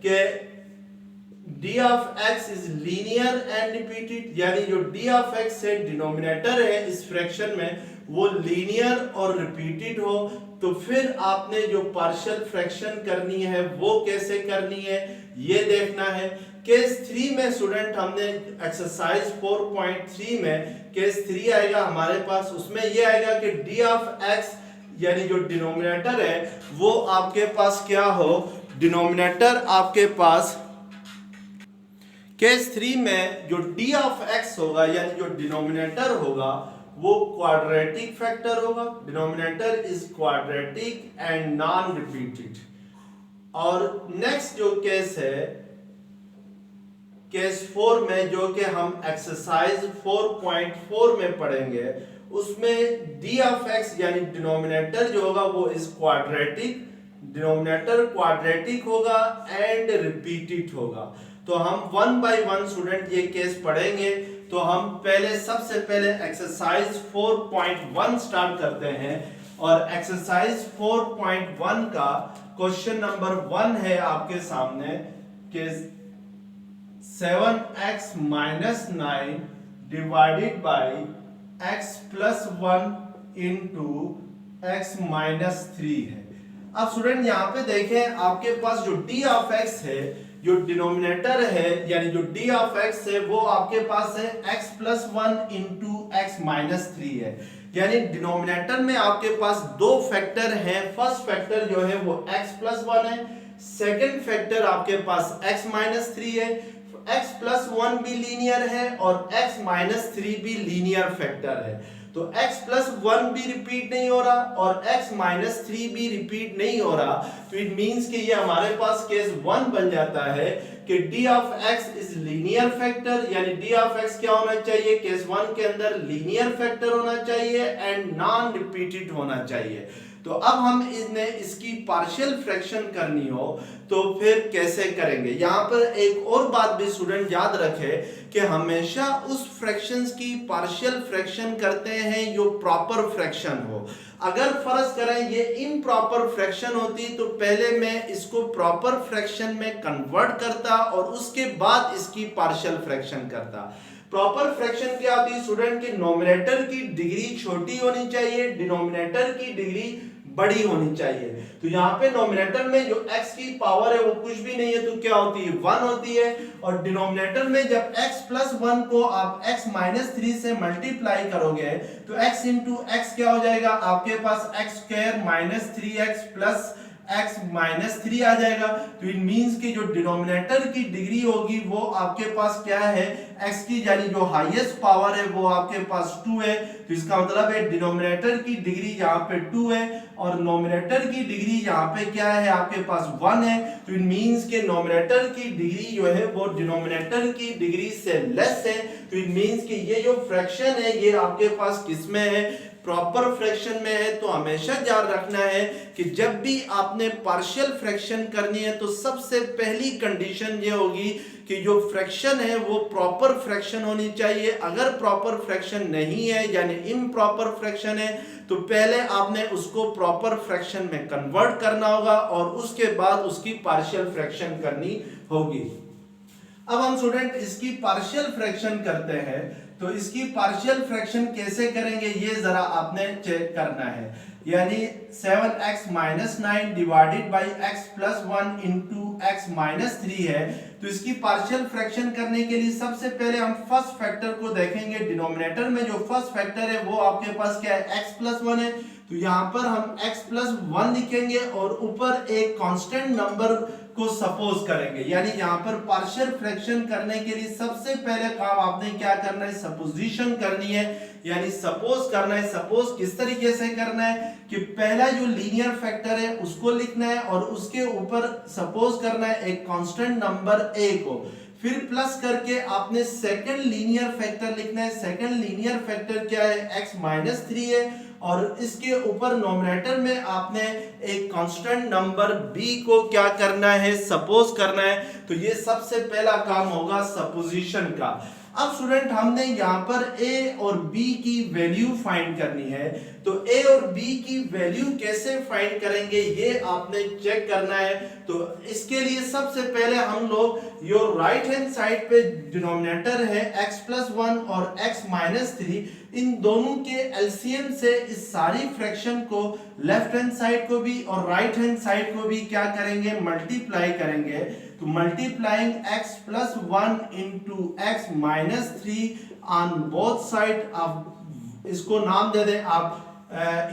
कि d of x is linear and repeated, यानी जो d of x है डिनोमिनेटर है इस फ्रैक्शन में वो लीनियर और रिपीटेड हो। तो फिर आपने जो पार्शियल फ्रैक्शन करनी है वो कैसे करनी है ये देखना है। केस 3 में स्टूडेंट हमने एक्सरसाइज 4.3 में केस 3 आएगा हमारे पास, उसमें ये आएगा कि d of x यानी जो डिनोमिनेटर है वो आपके पास क्या हो, डिनोमिनेटर आपके पास केस 3 में जो d of x होगा यानी जो डिनोमिनेटर होगा वो क्वाड्रेटिक फैक्टर होगा, denominator is quadratic and non repeated. और नेक्स्ट जो केस है केस 4 में जो कि हम एक्सरसाइज 4.4 में पढ़ेंगे उसमें d of x यानी डिनोमिनेटर जो होगा वो इज क्वाड्रेटिक, डिनोमिनेटर क्वाड्रेटिक होगा एंड रिपीटेड होगा। तो हम 1 by 1 स्टूडेंट ये केस पढ़ेंगे। तो हम सबसे पहले एक्सरसाइज 4.1 स्टार्ट करते हैं और एक्सरसाइज 4.1 का क्वेश्चन नंबर 1 है आपके सामने कि 7x minus 9 divided by x plus 1 into x minus 3 है। अब स्टूडेंट यहाँ पे देखें आपके पास जो d of x है जो डिनोमिनेटर है यानी जो d of x है वो आपके पास है x plus 1 into x minus 3 है। यानी डिनोमिनेटर में आपके पास दो फैक्टर हैं, फर्स्ट फैक्टर जो है वो x plus 1 है, सेकंड फैक्टर आपके पास x minus 3 है। x plus 1 भी लीनियर है और x minus 3 भी लीनियर फैक्टर है। तो x plus 1 भी रिपीट नहीं हो रहा और x minus 3 भी रिपीट नहीं हो रहा। तो इट मींस कि ये हमारे पास केस 1 बन जाता है कि d of x is linear factor, यानी d of x क्या होना चाहिए, केस 1 के अंदर लीनियर फैक्टर होना चाहिए एंड नॉन रिपीटेड होना चाहिए। तो अब हम इसकी पार्शियल फ्रैक्शन करनी हो तो फिर कैसे करेंगे। यहाँ पर एक और बात भी स्टूडेंट याद रखे कि हमेशा उस फ्रैक्शंस की पार्शियल फ्रैक्शन करते हैं जो प्रॉपर फ्रैक्शन हो। अगर फर्ज करें ये इम्प्रॉपर फ्रैक्शन होती तो पहले मैं इसको प्रॉपर फ्रैक्शन में कन्वर्ट करता और उसके बाद इसकी पार्शियल फ्रैक्शन करता। प्रॉपर फ्रैक्शन क्या होती है स्टूडेंट के नोमिनेटर की डिग्री छोटी होनी चाहिए, डिनोमिनेटर की डिग्री बड़ी होनी चाहिए। तो यहाँ पे नोमिनेटर में जो x की पावर है वो कुछ भी नहीं है तो क्या होती है 1 होती है, और डिनोमिनेटर में जब x plus 1 को आप x minus 3 से मल्टीप्लाई करोगे तो x into x क्या हो जाएगा, आपके पास x square minus 3x plus x minus 3 आ जाएगा। तो इट मींस कि जो डिनोमिनेटर की डिग्री होगी वो आपके पास क्या है, x की यानी जो हाईएस्ट पावर है वो आपके पास 2 है। तो इसका मतलब है डिनोमिनेटर की डिग्री यहाँ पे 2 है और नोमिनेटर की डिग्री यहाँ पे क्या है आपके पास 1 है। तो इट मींस के नोमिनेटर की डिग्री जो है वो डिनोमिनेटर की डिग्री से लेस है। तो इट मींस कि ये जो फ्रैक्शन है ये आपके पास किस में है, प्रॉपर फ्रैक्शन में है, तो हमेशा याद रखना है कि जब भी आपने पार्शियल फ्रैक्शन करनी है तो सबसे पहली कंडीशन ये होगी कि जो फ्रैक्शन है वो प्रॉपर फ्रैक्शन होनी चाहिए। अगर प्रॉपर फ्रैक्शन नहीं है यानी इम्प्रॉपर फ्रैक्शन है तो पहले आपने उसको प्रॉपर फ्रैक्शन में कन्वर्ट करना होगा और उसके बाद उसकी पार्शियल फ्रैक्शन करनी होगी। अब हम स्टूडेंट इसकी पार्शियल फ्रैक्शन करते हैं, तो इसकी पार्शियल फ्रैक्शन कैसे करेंगे ये जरा आपने चेक करना है। यानी 7x minus 9 divided by x plus 1 into x minus 3 है, तो इसकी पार्शियल फ्रैक्शन करने के लिए सबसे पहले हम फर्स्ट फैक्टर को देखेंगे। डिनोमिनेटर में जो फर्स्ट फैक्टर है वो आपके पास क्या है, x प्लस 1 है, तो यहाँ पर हम x प्लस 1 लिखेंगे और ऊपर एक कांस्टेंट नंबर को सपोज करेंगे। यानी यहाँ पर पार्शियल फ्रैक्शन करने के लिए सबसे पहले काम आपने क्या करना है, सपोजिशन करनी है, यानी सपोज करना है। सपोज किस तरीके से करना है कि पहला जो लीनियर फैक्टर है उसको लिखना है और उसके ऊपर सपोज करना है एक कांस्टेंट नंबर a को, फिर प्लस करके आपने सेकंड लीनियर फैक्टर लिखना है। सेकंड लीनियर फैक्टर क्या है, x माइनस 3 है और इसके ऊपर नोमिनेटर में आपने एक कांस्टेंट नंबर b को क्या करना है, सपोज करना है। तो ये सबसे पहला काम होगा सपोजिशन का। अब स्टूडेंट हमने यहाँ पर a और b की वैल्यू फाइंड करनी है, तो a और b की वैल्यू कैसे फाइंड करेंगे ये आपने चेक करना है। तो इसके लिए सबसे पहले हम लोग योर राइट हैंड साइड पे डिनोमिनेटर है x प्लस 1 और x माइनस 3, इन दोनों के एलसीएम से इस सारी फ्रैक्शन को लेफ्ट हैंड साइड को भी और राइट हैंड साइड को भी क्या करेंगे, मल्टीप्लाई करेंगे। तो multiplying x plus 1 into x minus 3 on both side, आप इसको नाम दे दें आप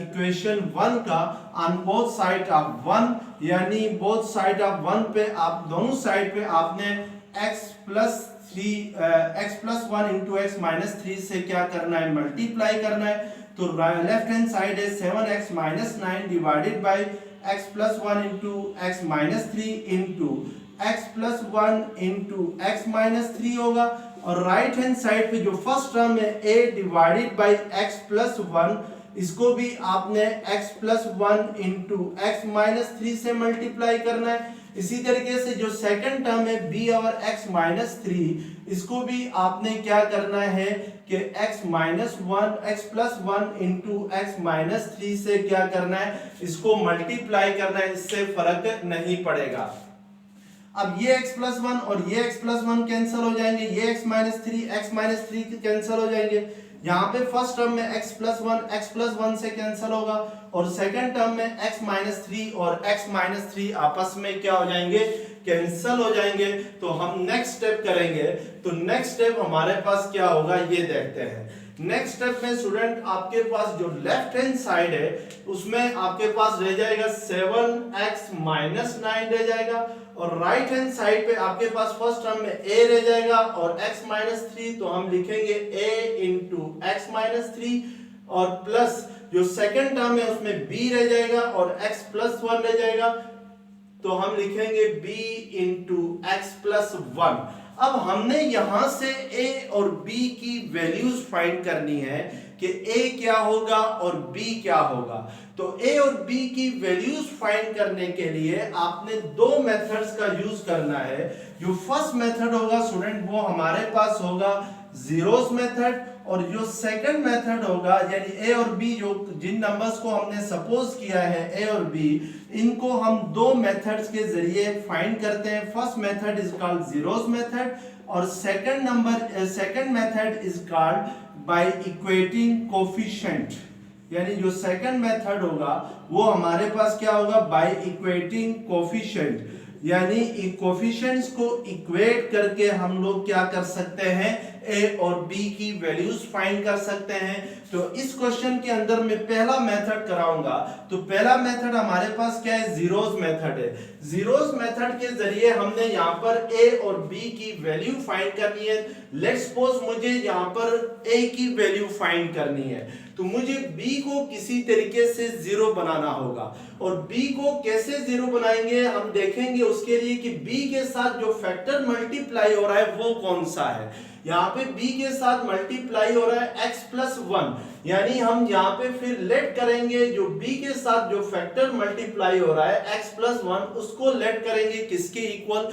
इक्वेशन 1 का, ऑन बोथ साइड ऑफ 1, यानी बोथ साइड ऑफ 1 पे आप दोनों साइड पे आपने x plus 1 into x minus 3 से क्या करना है, मल्टीप्लाई करना है। तो लेफ्ट हैंड साइड है 7x minus 9 divided by x plus 1 into x minus 3 into x plus 1 into x minus 3 होगा, और राइट हैंड साइड पे जो फर्स्ट टर्म है a divided by x plus 1, इसको भी आपने x plus 1 into x minus 3 से मल्टीप्लाई करना है। इसी तरीके से जो सेकंड टर्म है b और x माइनस 3, इसको भी आपने क्या करना है कि x minus 1 x plus 1 into x minus 3 से क्या करना है, इसको मल्टीप्लाई करना है, इससे फर्क नहीं पड़ेगा। अब ये x प्लस 1 और ये x प्लस 1 कैंसिल हो जाएंगे, ये x माइनस 3 कैंसिल हो जाएंगे। यहाँ पे फर्स्ट टर्म में x प्लस 1 से कैंसिल होगा और सेकंड टर्म में x माइनस 3 और x माइनस 3 आपस में क्या हो जाएंगे, कैंसिल हो जाएंगे। तो हम नेक्स्ट स्टेप करेंगे, तो नेक्स्ट स्टेप हमारे पास क्या होगा ये देखते हैं। नेक्स्ट स्टेप में स्टूडेंट आपके पास जो लेफ्ट हैंड साइड है उसमें आपके पास रह जाएगा 7x माइनस 9 रह जाएगा, और राइट हैंड साइड पे आपके पास फर्स्ट टर्म में a रह जाएगा और x माइनस 3, तो हम लिखेंगे a इंटू एक्स माइनस 3, और प्लस जो सेकंड टर्म है उसमें b रह जाएगा और x प्लस 1 रह जाएगा, तो हम लिखेंगे b इंटू एक्स प्लस 1। अब हमने यहां से a और b की वैल्यूज फाइंड करनी है कि a क्या होगा और b क्या होगा। तो a और b की वैल्यूज फाइंड करने के लिए आपने दो मेथड्स का यूज करना है। जो फर्स्ट मेथड होगा स्टूडेंट वो हमारे पास होगा जीरोस मेथड, और जो सेकंड मेथड होगा यानी a और b, जो जिन नंबर्स को हमने सपोज किया है a और b, इनको हम दो मेथड्स के जरिए फाइंड करते हैं। First method is called zeros method और second method is called by equating coefficient. यानी जो सेकंड मेथड होगा वो हमारे पास क्या होगा, बाय इक्वेटिंग कोफिशिएंट, यानी कोफिशिएंट्स को इक्वेट करके हम लोग क्या कर सकते हैं, a और b की वैल्यूज फाइंड कर सकते हैं। तो इस क्वेश्चन के अंदर मैं पहला मेथड कराऊंगा। तो पहला मेथड हमारे पास क्या है, जीरोस मेथड है। जीरोस मेथड के जरिए हमने यहाँ पर a और b की वैल्यू फाइंड करनी है। लेट्स सपोज मुझे यहाँ पर a की वैल्यू फाइंड करनी है, तो मुझे b को किसी तरीके से जीरो बनाना होगा, और b को कैसे जीरो बनाएंगे हम देखेंगे उसके लिए कि b के साथ जो फैक्टर मल्टीप्लाई हो रहा है वो कौन सा है। यहाँ पे पे b के साथ मल्टीप्लाई हो रहा है x प्लस 1, यानी हम यहाँ पे फिर लेट करेंगे जो b के साथ जो फैक्टर मल्टीप्लाई हो रहा है x प्लस 1 उसको लेट करेंगे किसके इक्वल,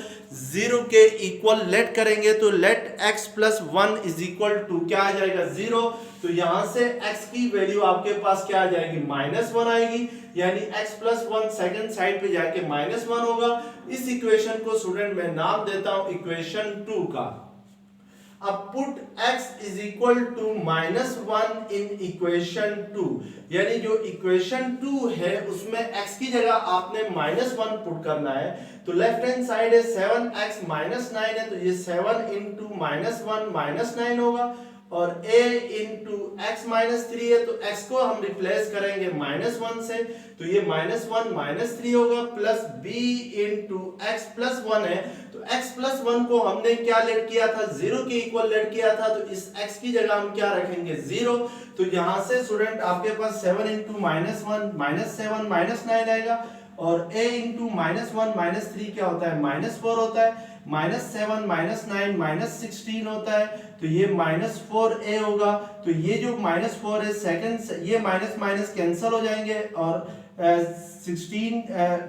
0 के इक्वल लेट करेंगे। तो let x plus 1 is equal to क्या आ जाएगा 0। तो यहां से x की वैल्यू आपके पास क्या आ जाएगी -1 आएगी, यानी x प्लस 1 सेकंड साइड पे जाके -1 होगा। इस इक्वेशन को स्टूडेंट मैं नाम देता हूं इक्वेशन 2 का। अब put x is equal to -1 in equation 2, यानी जो इक्वेशन 2 है उसमें x की जगह आपने -1 पुट करना है। तो लेफ्ट हैंड साइड है 7x -9 है, तो ये 7 इंटू -1 -9 होगा, और a इंटू x -3 है, तो x को हम रिप्लेस करेंगे -1 से, तो ये -1 -3 होगा, plus b into x plus 1 है, तो x प्लस 1 को हमने क्या लेट किया था, 0 के इक्वल लेट किया था, तो इस x की जगह हम क्या रखेंगे 0। तो यहां से स्टूडेंट आपके पास 7 इंटू -1 -7 -9 आएगा, और a इंटू -1 -3 क्या होता है -4 होता है, -7 -9 -16 होता है, तो ये -4a होगा। तो ये जो -4 है सेकंड, ये माइनस माइनस कैंसिल हो जाएंगे, और 16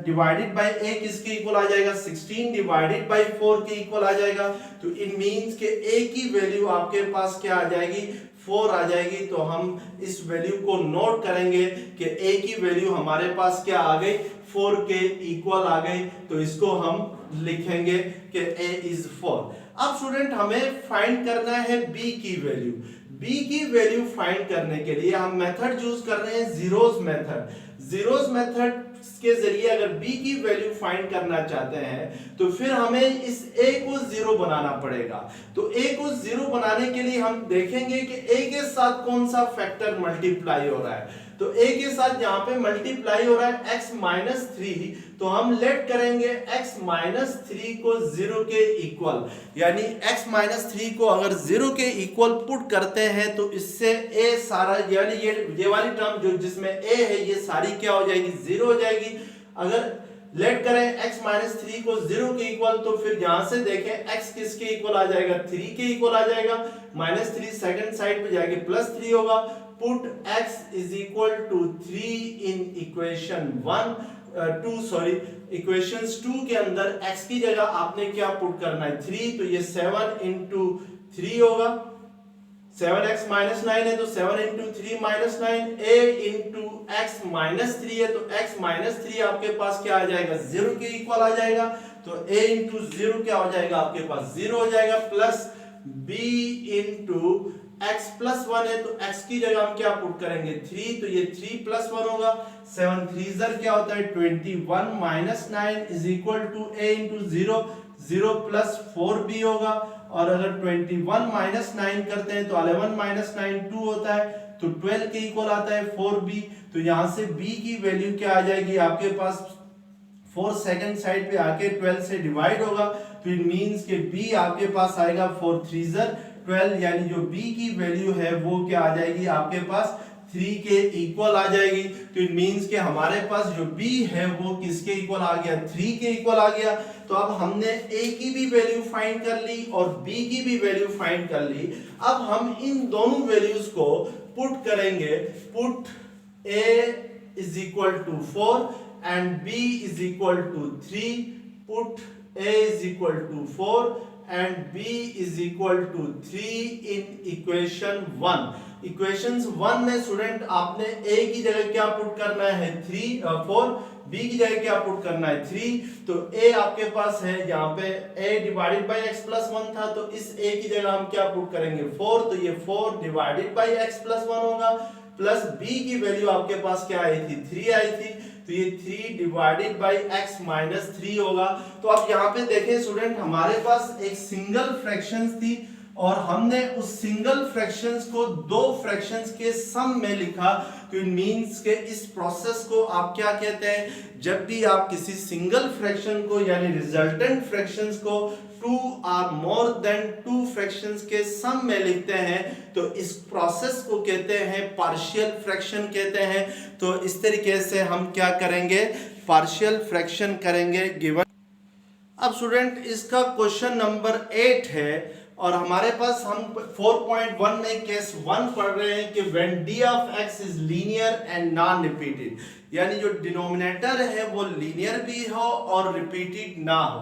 डिवाइडेड बाय a किसके इक्वल आ जाएगा, 16 डिवाइडेड बाय 4 के इक्वल आ जाएगा। तो इट मींस के a की वैल्यू आपके पास क्या आ जाएगी 4 आ जाएगी। तो हम इस वैल्यू को नोट करेंगे कि a की वैल्यू हमारे पास क्या आ गई 4 के इक्वल आ गई। तो इसको हम लिखेंगे कि a इज 4। अब स्टूडेंट हमें फाइंड करना है b की वैल्यू। b की वैल्यू फाइंड करने के लिए हम मेथड यूज कर रहे हैं जीरोस मेथड। जीरोस मेथड के जरिए अगर b की वैल्यू फाइंड करना चाहते हैं तो फिर हमें इस a को 0 बनाना पड़ेगा। तो a को 0 बनाने के लिए हम देखेंगे कि a के साथ कौन सा फैक्टर मल्टीप्लाई हो रहा है। तो a के साथ यहाँ पे मल्टीप्लाई हो रहा है x -3, तो हम लेट करेंगे x -3 को 0 के इक्वल, यानी x -3 को अगर 0 के इक्वल पुट करते हैं तो इससे a सारा, यानी ये वाली टर्म जो जिसमें a है ये सारी क्या हो जाएगी 0 हो जाएगी। अगर लेट करें x -3 को 0 के इक्वल, तो फिर यहां से देखें x किसके इक्वल आ जाएगा 3 के इक्वल आ जाएगा, -3 सेकंड साइड पे जाके +3 होगा। Put x is equal to 3 in equation 2 के अंदर x की जगह आपने क्या पुट करना है 3, तो ये 7 इंटू 3 होगा, 7x -9 है तो 7 इंटू 3 -9, a इंटू x -3 है तो x -3 आपके पास क्या आ जाएगा 0 के इक्वल आ जाएगा। तो a इंटू 0 क्या हो जाएगा आपके पास 0 हो जाएगा, plus b into x plus 1 है तो x की जगह हम क्या पुट करेंगे 3, तो ये 3 प्लस 1 होगा, 7 3 क्या होता है 21 -9 is equal to a into 0, 0 plus 4b होगा, और अगर 21 -9 करते हैं तो 11 -9 2 होता है, तो 12 के इक्वल आता है 4b। तो यहां से b की वैल्यू क्या आ जाएगी आपके पास 4 सेकंड साइड पे आके 12 से डिवाइड होगा, तो इट मींस के b आपके पास आएगा 4 3 12, यानी जो b की वैल्यू है वो क्या आ जाएगी आपके पास 3 के इक्वल आ जाएगी। तो इट मींस के हमारे पास जो b है वो किसके इक्वल आ गया 3 के इक्वल आ गया। तो अब हमने a की भी वैल्यू फाइंड कर ली और b की भी वैल्यू फाइंड कर ली। अब हम इन दोनों वैल्यूज को पुट करेंगे, put a is equal to 4 and b is equal to 3, put a is equal to 4 and b is equal to 3 in equation 1। Equations 1 में स्टूडेंट आपने a की जगह क्या पुट करना है 4, b की जगह क्या पुट करना है 3। तो a आपके पास है यहाँ पे a divided by x plus 1 था, तो इस a की जगह हम क्या पुट करेंगे 4, तो ये 4 डिवाइडेड बाय x प्लस 1 होगा, प्लस b की वैल्यू आपके पास क्या आई थी 3 आई थी, तो ये 3 डिवाइडेड बाय x माइनस 3 होगा। तो अब यहाँ पे देखें स्टूडेंट हमारे पास एक सिंगल फ्रैक्शंस थी और हमने उस सिंगल फ्रैक्शंस को दो फ्रैक्शंस के सम में लिखा। तो इट मींस के इस प्रोसेस को आप क्या कहते हैं, जब भी आप किसी सिंगल फ्रैक्शन को यानी रिजल्टेंट फ्रैक्शंस को 2 और मोर देन 2 फ्रैक्शंस के सम में लिखते हैं तो इस प्रोसेस को कहते हैं पार्शियल फ्रैक्शन कहते हैं। तो इस तरीके से हम क्या करेंगे, पार्शियल फ्रैक्शन करेंगे गिवन अब स्टूडेंट इसका क्वेश्चन नंबर 8 है और हमारे पास हम 4.1 में केस 1 पढ़ रहे हैं कि when d of x is linear and non repeated, यानी जो डिनोमिनेटर है वो लीनियर भी हो और रिपीटेड ना हो।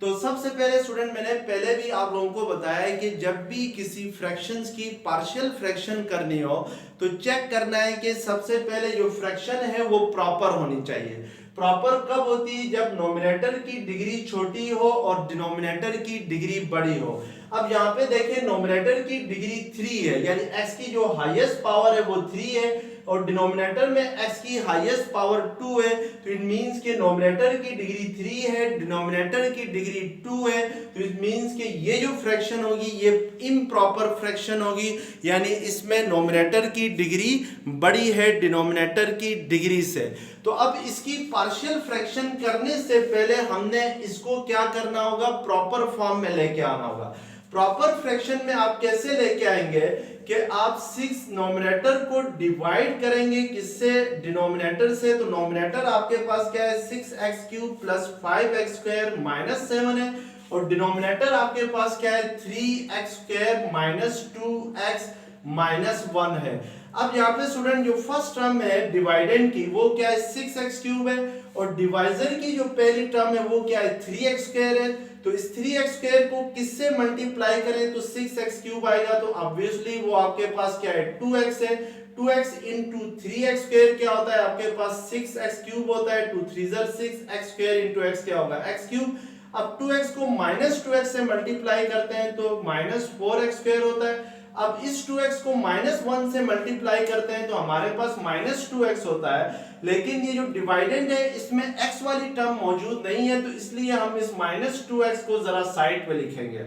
तो सबसे पहले स्टूडेंट मैंने पहले भी आप लोगों को बताया कि जब भी किसी फ्रैक्शंस की पार्शियल फ्रैक्शन करनी हो तो चेक करना है कि सबसे पहले जो फ्रैक्शन है वो प्रॉपर होनी चाहिए। प्रॉपर कब होती है? जब नोमिनेटर की डिग्री छोटी हो और डिनोमिनेटर की डिग्री बड़ी हो। अब यहाँ पे देखें नोमिनेटर की डिग्री 3 है, यानी x की जो हाईएस्ट पावर है वो 3 है और डिनोमिनेटर में x की हाईएस्ट पावर 2 है, तो इट मींस कि नोमिनेटर की डिग्री 3 है, डिनोमिनेटर की डिग्री 2 है, तो इट मींस कि ये जो फ्रैक्शन होगी ये इम्प्रॉपर फ्रैक्शन होगी, यानी इसमें नोमिनेटर की डिग्री बड़ी है डिनोमिनेटर की डिग्री से। तो अब इसकी पार्शियल फ्रैक्शन करने से पहले हमने इसको क्या करना होगा? प्रॉपर फॉर्म में लेके आना होगा। प्रॉपर फ्रैक्शन में आप कैसे लेके आएंगे कि आप 6 नोमिनेटर को डिवाइड करेंगे किससे? डिनोमिनेटर से। तो नोमिनेटर आपके पास क्या है? 6x³ प्लस 5x² माइनस 7 है और डिनोमिनेटर आपके पास क्या है? 3x² माइनस 2x माइनस 1 है। अब यहाँ पे स्टूडेंट जो फर्स्ट टर्म है डिवाइडेंड की वो क्या है? 6x³ है और डिवाइजर की जो पहली टर्म है वो क्या है? 3x² है। तो इस 3x² को किससे मल्टीप्लाई करें तो 6x³ आएगा, तो ऑब्वियसली वो आपके पास क्या है? 2x है। 2x इंटू 3x² क्या होता है? आपके पास 6x³ होता है। 2 3 6, x² इंटू x क्या होगा? x³। अब 2x को माइनस 2x से मल्टीप्लाई करते हैं तो माइनस 4x² होता है। अब इस 2x को माइनस 1 से मल्टीप्लाई करते हैं तो हमारे पास माइनस 2x होता है, लेकिन ये जो डिवाइडेंड है इसमें x वाली टर्म मौजूद नहीं है, तो इसलिए हम इस माइनस 2x को जरा साइड पे लिखेंगे।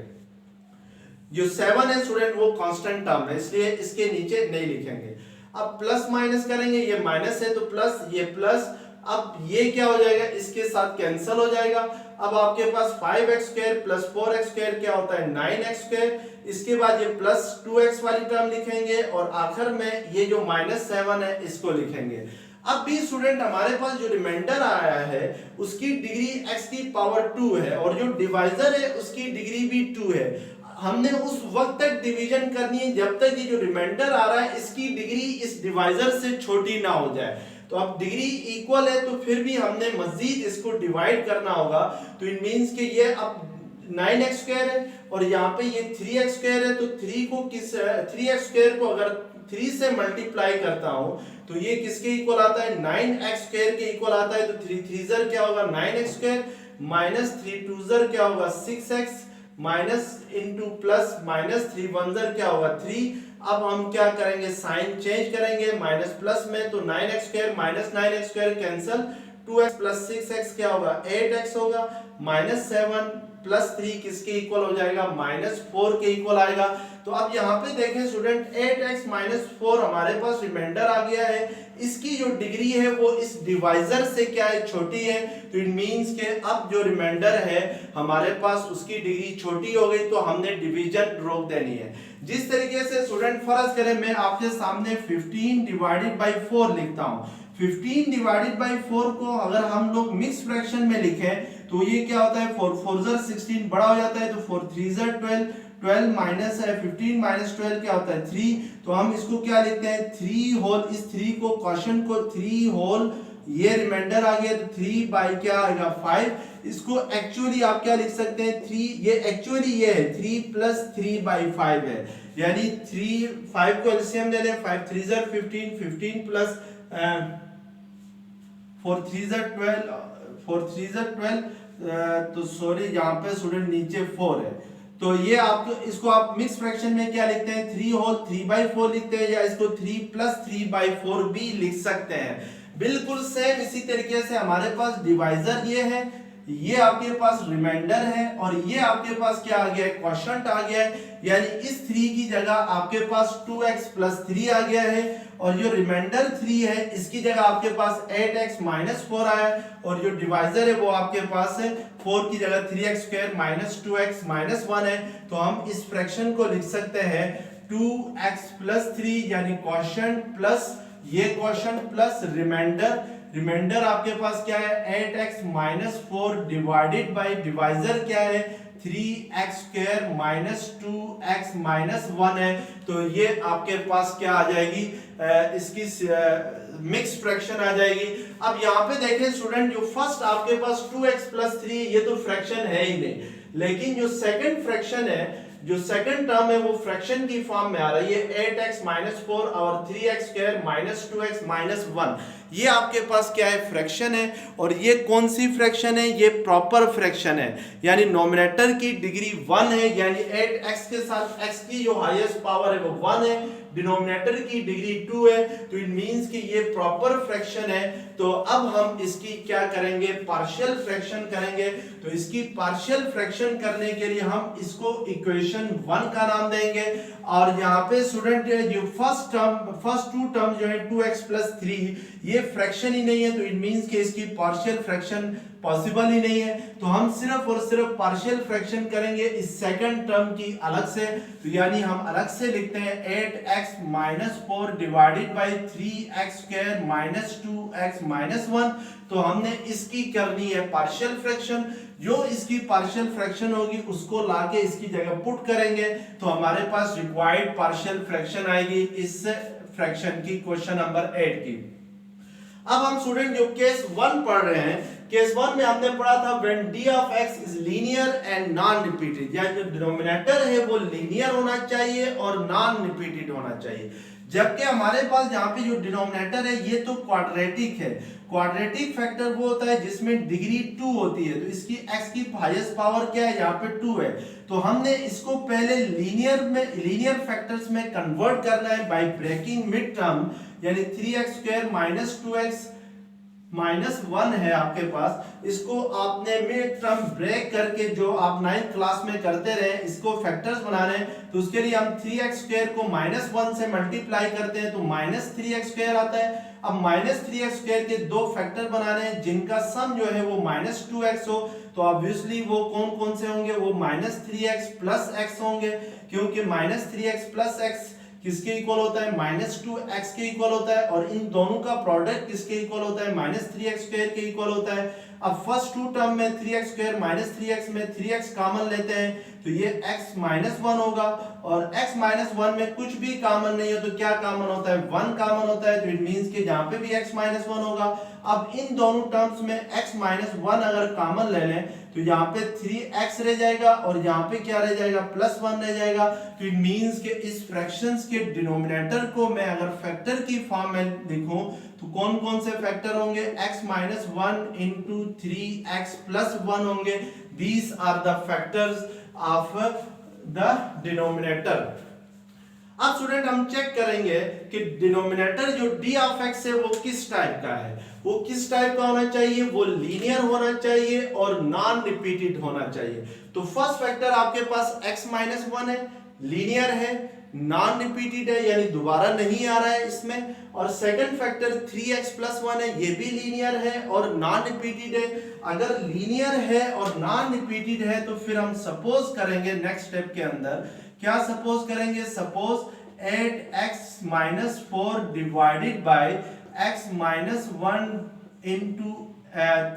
जो 7 है स्टूडेंट वो कांस्टेंट टर्म है, इसलिए इसके नीचे नहीं लिखेंगे। अब प्लस माइनस करेंगे, ये माइनस है तो प्लस, ये प्लस, अब ये क्या हो जाएगा? इसके साथ कैंसिल हो जाएगा। अब आपके पास 5x² प्लस 4x² क्या होता है? 9x²। इसके बाद ये प्लस 2x वाली टर्म लिखेंगे और आखिर में ये जो माइनस 7 है इसको लिखेंगे। अब भी स्टूडेंट हमारे पास जो रिमाइंडर आया है उसकी डिग्री x की पावर 2 है और जो डिवाइजर है उसकी डिग्री भी 2 है। हमने उस वक्त तक डिवीजन करनी है जब तक ये जो रिमाइंडर आ रहा है इसकी डिग्री इस डिवाइजर से छोटी ना हो जाए। तो अब डिग्री इक्वल है तो फिर भी हमने मजीद इसको डिवाइड करना होगा, तो इट मींस कि ये अब 9x² है और यहाँ पे ये 3x² है, तो 3x² को अगर 3 से मल्टीप्लाई करता हूं तो ये किसके इक्वल आता है? 9x² के इक्वल आता है। तो 3 3 क्या होगा? 9x² माइनस 3 2 क्या होगा? 6x minus into plus minus 3 1 क्या होगा? 3। अब हम क्या करेंगे? साइन चेंज करेंगे माइनस प्लस में, तो 9x² minus 9x² cancel, 2x plus 6x क्या होगा? 8x होगा, माइनस 7 प्लस 3 किसके इक्वल हो जाएगा? माइनस 4 के इक्वल आएगा। तो अब यहाँ पे देखें स्टूडेंट 8x माइनस 4 हमारे पास रिमाइंडर आ गया है, इसकी जो डिग्री है वो इस डिवाइजर से क्या है? छोटी है, तो इट मींस के अब जो रिमाइंडर है हमारे पास उसकी डिग्री छोटी हो गई, तो हमने डिवीजन रोक देनी है। जिस तरीके से स्टूडेंट फर्ज करें मैं आपके सामने 15 डिवाइडेड बाई 4 लिखता हूँ। 15 डिवाइडेड बाई 4 को अगर हम लोग मिक्स फ्रैक्शन में लिखें तो ये क्या होता है? 4 4 16 बड़ा हो जाता है, तो 4 3 12, 12 माइनस है 15 माइनस 12 क्या होता है? 3। तो हम इसको क्या लिखते हैं? 3 होल, इस 3 को क्वेश्चन को 3 होल, ये रिमाइंडर आ गया तो 3 बाई क्या आएगा? 5। इसको एक्चुअली आप क्या लिख सकते हैं? 3, ये एक्चुअली ये है 3 प्लस 3 बाई 5 है, यानी 3 5 को एलसीएम ले लें, 5 3 15, 15 प्लस 4 3 12, 4 3 12, तो सॉरी यहाँ पे स्टूडेंट नीचे 4 है, तो ये आप इसको आप मिक्स फ्रैक्शन में क्या लिखते हैं? 3 होल 3/4 लिखते हैं, या इसको 3 प्लस 3/4 भी लिख सकते हैं। बिल्कुल सेम इसी तरीके से हमारे पास डिवाइजर ये है, ये आपके पास रिमाइंडर है और ये आपके पास क्या आ गया है? क्वोशंट आ गया है, यानी इस 3 की जगह आपके पास 2x प्लस 3 आ गया है और जो रिमाइंडर 3 है इसकी जगह आपके पास 8x माइनस 4 आया है और जो डिवाइजर है वो आपके पास है 4 की जगह 3x² माइनस 2x माइनस 1 है। तो हम इस फ्रैक्शन को लिख सकते हैं 2x प्लस 3 यानी क्वोशंट प्लस ये क्वोशंट प्लस रिमाइंडर रिमाइंडर आपके पास क्या है 8x minus 4 divided by divisor क्या है 3x square minus 2x minus 1 है। तो ये आपके पास क्या आ जाएगी इसकी मिक्स फ्रैक्शन आ जाएगी। अब यहाँ पे देखें स्टूडेंट, जो फर्स्ट आपके पास 2x प्लस 3 ये तो फ्रैक्शन है ही नहीं, लेकिन जो सेकंड फ्रैक्शन है, जो सेकंड टर्म है वो फ्रैक्शन की फॉर्म में आ रही है 8x माइनस 4 और 3x square minus 2x minus 1। ये आपके पास क्या है फ्रैक्शन है, और ये कौन सी फ्रैक्शन है, ये प्रॉपर फ्रैक्शन है, यानी नोमिनेटर की डिग्री 1 है, यानी 8x के साथ x की जो हाईएस्ट पावर है वो 1 है, डिनोमिनेटर की डिग्री 2 है, तो इट मींस कि ये प्रॉपर फ्रैक्शन है। तो अब हम इसकी क्या करेंगे, पार्शियल फ्रैक्शन करेंगे। तो इसकी पार्शियल फ्रैक्शन करने के लिए हम इसको इक्वेशन 1 का नाम देंगे, और यहाँ पे स्टूडेंट जो फर्स्ट टू टर्म जो है 2x प्लस 3 ये फ्रैक्शन ही नहीं है, तो इट मींस कि इसकी पार्शियल फ्रैक्शन पॉसिबल ही नहीं है। तो हम सिर्फ और सिर्फ पार्शियल फ्रैक्शन करेंगे इस सेकंड टर्म की अलग से, तो यानी हम अलग से लिखते हैं 8x minus 4 divided by 3x square minus 2x minus 1। तो हमने इसकी करनी है पार्शियल फ्रैक्शन, जो इसकी पार्शियल फ्रैक्शन होगी उसको लाके इसकी जगह पुट करेंगे, तो हमारे पास रिक्वायर्ड पार्शियल फ्रैक्शन आएगी इस फ्रैक्शन की, क्वेश्चन नंबर 8 की। अब हम स्टूडेंट जो केस 1 पढ़ रहे हैं, केस 1 में हमने पढ़ा था when d of x is linear and non repeated, यानी जो डिनोमिनेटर है वो लीनियर होना चाहिए और नॉन रिपीटेड होना चाहिए, जबकि हमारे पास यहाँ पे जो डिनोमिनेटर है ये तो क्वाड्रेटिक है। क्वाड्रेटिक फैक्टर वो होता है जिसमें डिग्री 2 होती है, तो इसकी x की हाईएस्ट पावर क्या है, यहाँ पे 2 है। तो हमने इसको पहले लीनियर फैक्टर्स में कन्वर्ट करना है बाय ब्रेकिंग मिड टर्म, यानी 3x square minus 2x minus 1 है आपके पास, इसको आपने मिड टर्म ब्रेक करके जो आप 9th क्लास में करते रहे इसको फैक्टर्स बनाने हैं, तो उसके लिए हम 3x स्क्वायर को माइनस 1 से मल्टीप्लाई करते हैं तो माइनस 3x स्क्वायर आता है। अब माइनस 3x स्क्वायर के दो फैक्टर बनाने हैं जिनका सम जो है वो माइनस 2x हो, तो ऑब्वियसली वो कौन कौन से होंगे, वो माइनस 3x प्लस x होंगे, क्योंकि माइनस 3x प्लस x किसके इक्वल होता है, माइनस 2x के इक्वल होता है, और इन दोनों का प्रोडक्ट किसके इक्वल होता है, माइनस 3x स्क्वायर के इक्वल होता है। अब फर्स्ट टू टर्म में 3x स्क्वायर माइनस 3x में 3x कॉमन लेते हैं तो ये x माइनस 1 होगा, और x माइनस 1 में कुछ भी कॉमन नहीं है तो क्या कॉमन होता है, 1 कॉमन होता है, तो इट मींस कि जहां पे भी x माइनस 1 होगा। अब इन दोनों टर्म्स में x माइनस 1 अगर कॉमन ले लें तो यहाँ पे 3x रह जाएगा और यहाँ पे क्या रह जाएगा, प्लस 1 रह जाएगा। तो इट मींस कि इस फ्रैक्शंस के डिनोमिनेटर को मैं अगर फैक्टर की फॉर्म में लिखूं तो कौन कौन से फैक्टर होंगे, x minus 1 into 3x plus 1 होंगे। These are the factors of the denominator. अब स्टूडेंट हम चेक करेंगे कि डिनोमिनेटर जो d ऑफ x है वो किस टाइप का है, वो किस टाइप का होना चाहिए, वो लीनियर होना चाहिए और नॉन रिपीटेड होना चाहिए। तो फर्स्ट फैक्टर आपके पास x माइनस 1 है, लीनियर है, नॉन रिपीटेड है यानी दोबारा नहीं आ रहा है इसमें, और सेकंड फैक्टर 3x प्लस 1 है, ये भी लीनियर है और नॉन रिपीटेड है। अगर लीनियर है और नॉन रिपीटेड है तो फिर हम सपोज करेंगे नेक्स्ट स्टेप के अंदर, क्या सपोज करेंगे, suppose 8x minus 4 divided by x minus 1 into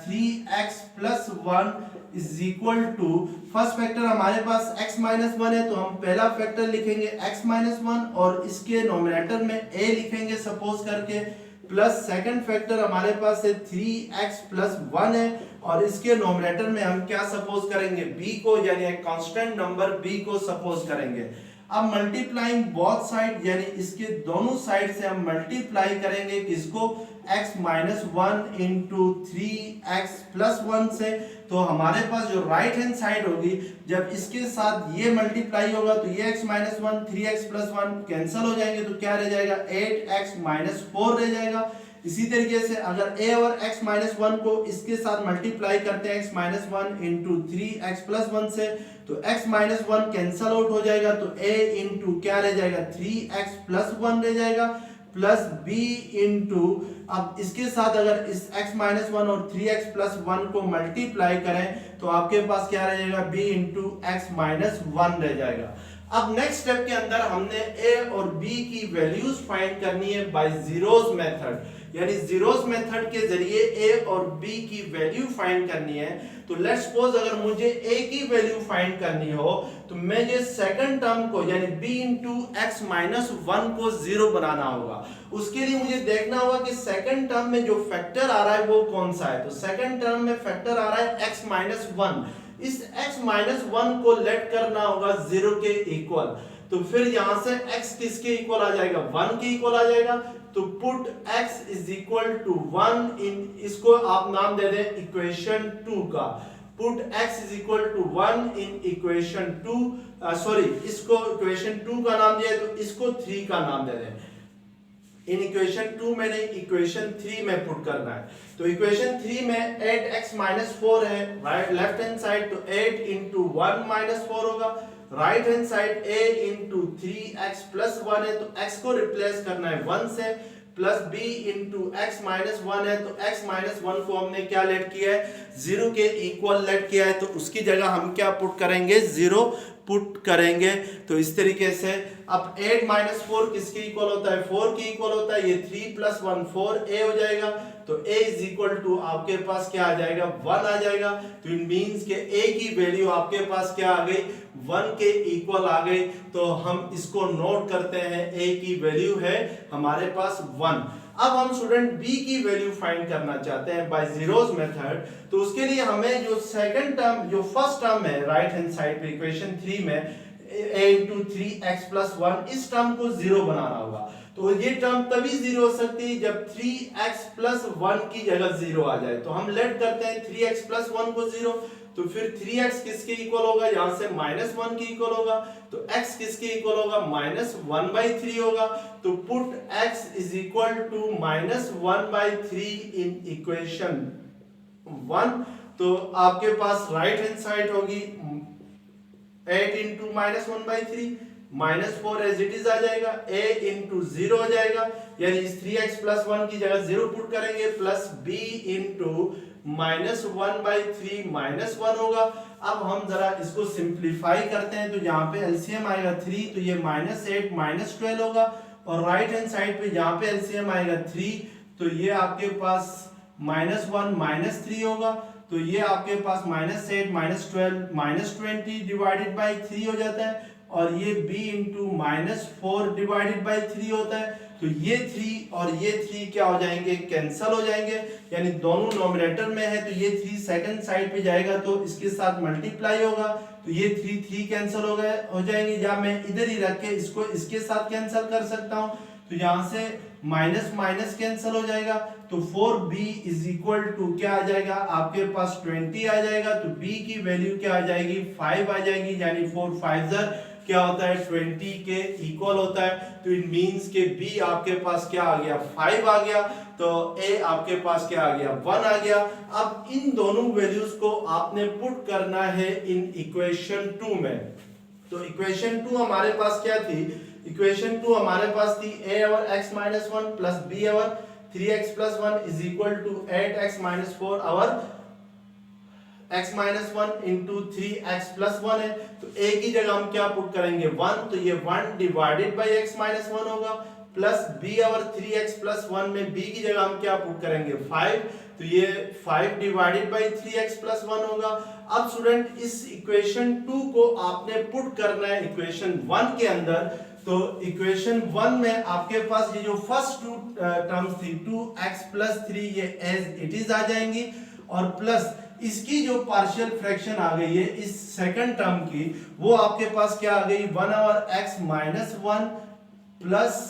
3x plus 1 is equal to, first factor हमारे पास x माइनस 1 है तो हम पहला फैक्टर लिखेंगे x माइनस 1 और इसके नोमिनेटर में a लिखेंगे सपोज करके, प्लस सेकंड फैक्टर हमारे पास है 3x प्लस 1 है और इसके नोमिनेटर में हम क्या सपोज करेंगे, b को, यानी एक कांस्टेंट नंबर b को सपोज करेंगे। अब मल्टीप्लाइंग बोथ साइड, यानी इसके दोनों साइड से हम मल्टीप्लाई करेंगे किसको, x minus 1 into 3x plus 1 से, तो हमारे पास जो राइट हैंड साइड होगी जब इसके साथ ये मल्टीप्लाई होगा तो ये x minus 1 3x plus 1 cancel हो जाएंगे तो क्या रह जाएगा, 8x माइनस 4 रह जाएगा। इसी तरीके से अगर a और x माइनस 1 को इसके साथ मल्टीप्लाई करते हैं x minus 1 into 3x plus 1 से, तो x माइनस 1 कैंसिल आउट हो जाएगा तो a इंटू क्या रह जाएगा, 3x प्लस 1 रह जाएगा, प्लस b इंटू, अब इसके साथ अगर इस x माइनस 1 और 3x प्लस 1 को मल्टीप्लाई करें तो आपके पास क्या रह जाएगा, b इंटू x माइनस 1 रह जाएगा। अब नेक्स्ट स्टेप के अंदर हमने ए और बी की वैल्यूज फाइंड करनी है बाय जीरोस मेथड, यानी जीरोस मेथड के जरिए ए और बी की वैल्यू फाइंड करनी है। तो लेट्स सपोज अगर मुझे ए की वैल्यू फाइंड करनी हो तो मुझे सेकंड टर्म को यानी b into x minus one को जीरो बनाना होगा। उसके लिए मुझे देखना होगा कि सेकंड टर्म में जो फैक्टर आ रहा है वो कौन सा है। तो सेकंड टर्म में फैक्टर आ रहा है x माइनस वन। इस x माइनस वन को लेट करना होगा जीरो के इक्वल। तो फिर यहां से x किसके इक्वल आ जाएगा, वन के इक्वल आ जाएगा। तो put x is equal to one in, इसको आप नाम दे दें इक्वेशन 2 का। Put x is equal to one in equation 2, sorry इसको इक्वेशन 2 का नाम दिया तो इसको 3 का नाम दे दें। इन इक्वेशन 2 में नहीं, इक्वेशन 3 में पुट करना है। तो इक्वेशन 3 में 8x माइनस 4 है, राइट लेफ्ट हैंड साइड, तो 8 इंटू 1 माइनस 4 होगा। Right hand side a into 3x plus 1 है तो x को रिप्लेस करना है 1 से, plus b into x minus 1 है तो x माइनस 1 को हमने क्या लेट किया है, जीरो के इक्वल लेट किया है। तो उसकी जगह हम क्या पुट करेंगे, जीरो पुट करेंगे। तो इस तरीके से अब 8 माइनस 4 किसके इक्वल होता है, 4 के इक्वल होता है। ये 3 प्लस 1 4 a हो जाएगा। तो a इज इक्वल टू आपके पास क्या आ जाएगा, 1 आ जाएगा। तो इट मींस के a की वैल्यू आपके पास क्या आ गई, 1 के इक्वल आ गई। तो हम इसको नोट करते हैं, a की वैल्यू है हमारे पास 1। अब हम स्टूडेंट b की वैल्यू फाइंड करना चाहते हैं बाय जीरोस मेथड। तो उसके लिए हमें जो सेकंड टर्म, जो फर्स्ट टर्म है राइट हैंड साइड पे इक्वेशन 3 में a इंटू 3x प्लस 1, इस टर्म को जीरो बनाना होगा। तो ये टर्म तभी जीरो हो सकती है जब 3x प्लस 1 की जगह जीरो आ जाए। तो हम लेट करते हैं 3x प्लस 1 को जीरो। तो फिर 3x किसके इक्वल होगा, यहां से माइनस 1 के इक्वल होगा। तो x किसके इक्वल होगा, माइनस 1/3 होगा। तो put x is equal to minus 1/3 in equation 1। तो आपके पास राइट हैंड साइड होगी 8 into minus 1/3, minus 4 as it is आ जाएगा, a इंटू जीरो हो जाएगा, यानी इस 3x प्लस 1 की जगह जीरो पुट करेंगे, plus b into minus 1/3 minus 1 होगा। अब हम जरा इसको सिंप्लीफाई करते हैं। तो यहाँ पे एलसीएम आएगा 3, तो ये माइनस 8 माइनस 12 होगा। और राइट हैंड साइड पे यहाँ पे एलसीएम आएगा 3, तो ये आपके पास माइनस 1 माइनस 3 होगा। तो ये आपके पास minus 8 minus 12 minus 20 divided by 3 हो जाता है। और ये b into minus 4 divided by 3 होता है। तो ये 3 और ये 3 क्या हो जाएंगे, कैंसल हो जाएंगे, यानी दोनों नोमिनेटर में है। तो ये 3 सेकंड साइड पे जाएगा तो इसके साथ मल्टीप्लाई होगा। तो ये 3 कैंसल हो जाएंगे, या मैं इधर ही रख के इसको इसके साथ कैंसल कर सकता हूँ। तो यहाँ से माइनस माइनस कैंसल हो जाएगा। तो 4b इज इक्वल टू क्या आ जाएगा, आपके पास 20 आ जाएगा। तो b की वैल्यू क्या आ जाएगी, 5 आ जाएगी, यानी 4 5 क्या होता है, 20 के इक्वल होता है। तो इट मींस के b आपके पास क्या आ गया, 5 आ गया। तो a आपके पास क्या आ गया, 1 आ गया। अब इन दोनों वैल्यूज को आपने पुट करना है इन इक्वेशन 2 में। तो इक्वेशन 2 हमारे पास क्या थी, इक्वेशन 2 हमारे पास थी a over x minus 1 plus b over 3x plus 1 is equal to 8x minus 4 over x minus 1 into 3x plus 1 है। तो a की जगह हम क्या पुट करेंगे, 1। तो ये 1 डिवाइडेड बाई x माइनस 1 होगा, plus b over 3x plus 1 में b की जगह हम क्या पुट करेंगे, 5। तो ये 5 डिवाइडेड बाई 3x प्लस 1 होगा। अब स्टूडेंट इस इक्वेशन 2 को आपने पुट करना है इक्वेशन 1 के अंदर। तो इक्वेशन 1 में आपके पास ये जो फर्स्ट टू टर्म्स थी 2x प्लस 3 ये एज इट इज आ जाएंगी, और प्लस इसकी जो पार्शियल फ्रैक्शन आ गई है इस सेकंड टर्म की, वो आपके पास क्या आ गई, 1 over x minus 1 plus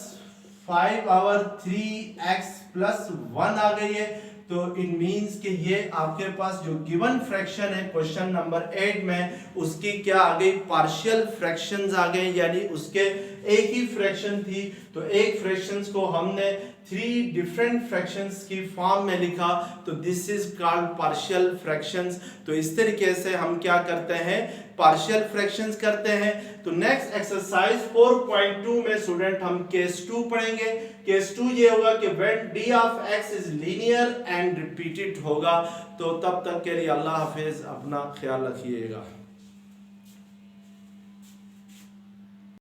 5 over 3x plus 1 आ गई है। तो इट मींस कि ये आपके पास जो गिवन फ्रैक्शन है क्वेश्चन नंबर 8 में, उसकी क्या आ गई, पार्शियल फ्रैक्शंस आ गए, यानी उसके एक ही फ्रैक्शन थी। तो एक फ्रैक्शंस को हमने 3 डिफरेंट फ्रैक्शंस की फॉर्म में लिखा, तो this is called partial fractions. तो इस तरीके से हम क्या करते हैं, पार्शियल फ्रैक्शंस करते हैं। तो नेक्स्ट एक्सरसाइज 4.2 में स्टूडेंट हम केस 2 पढ़ेंगे। केस 2 ये होगा कि when d of x is linear and repeated होगा। तो तब तक के लिए अल्लाह हाफिज, अपना ख्याल रखिएगा।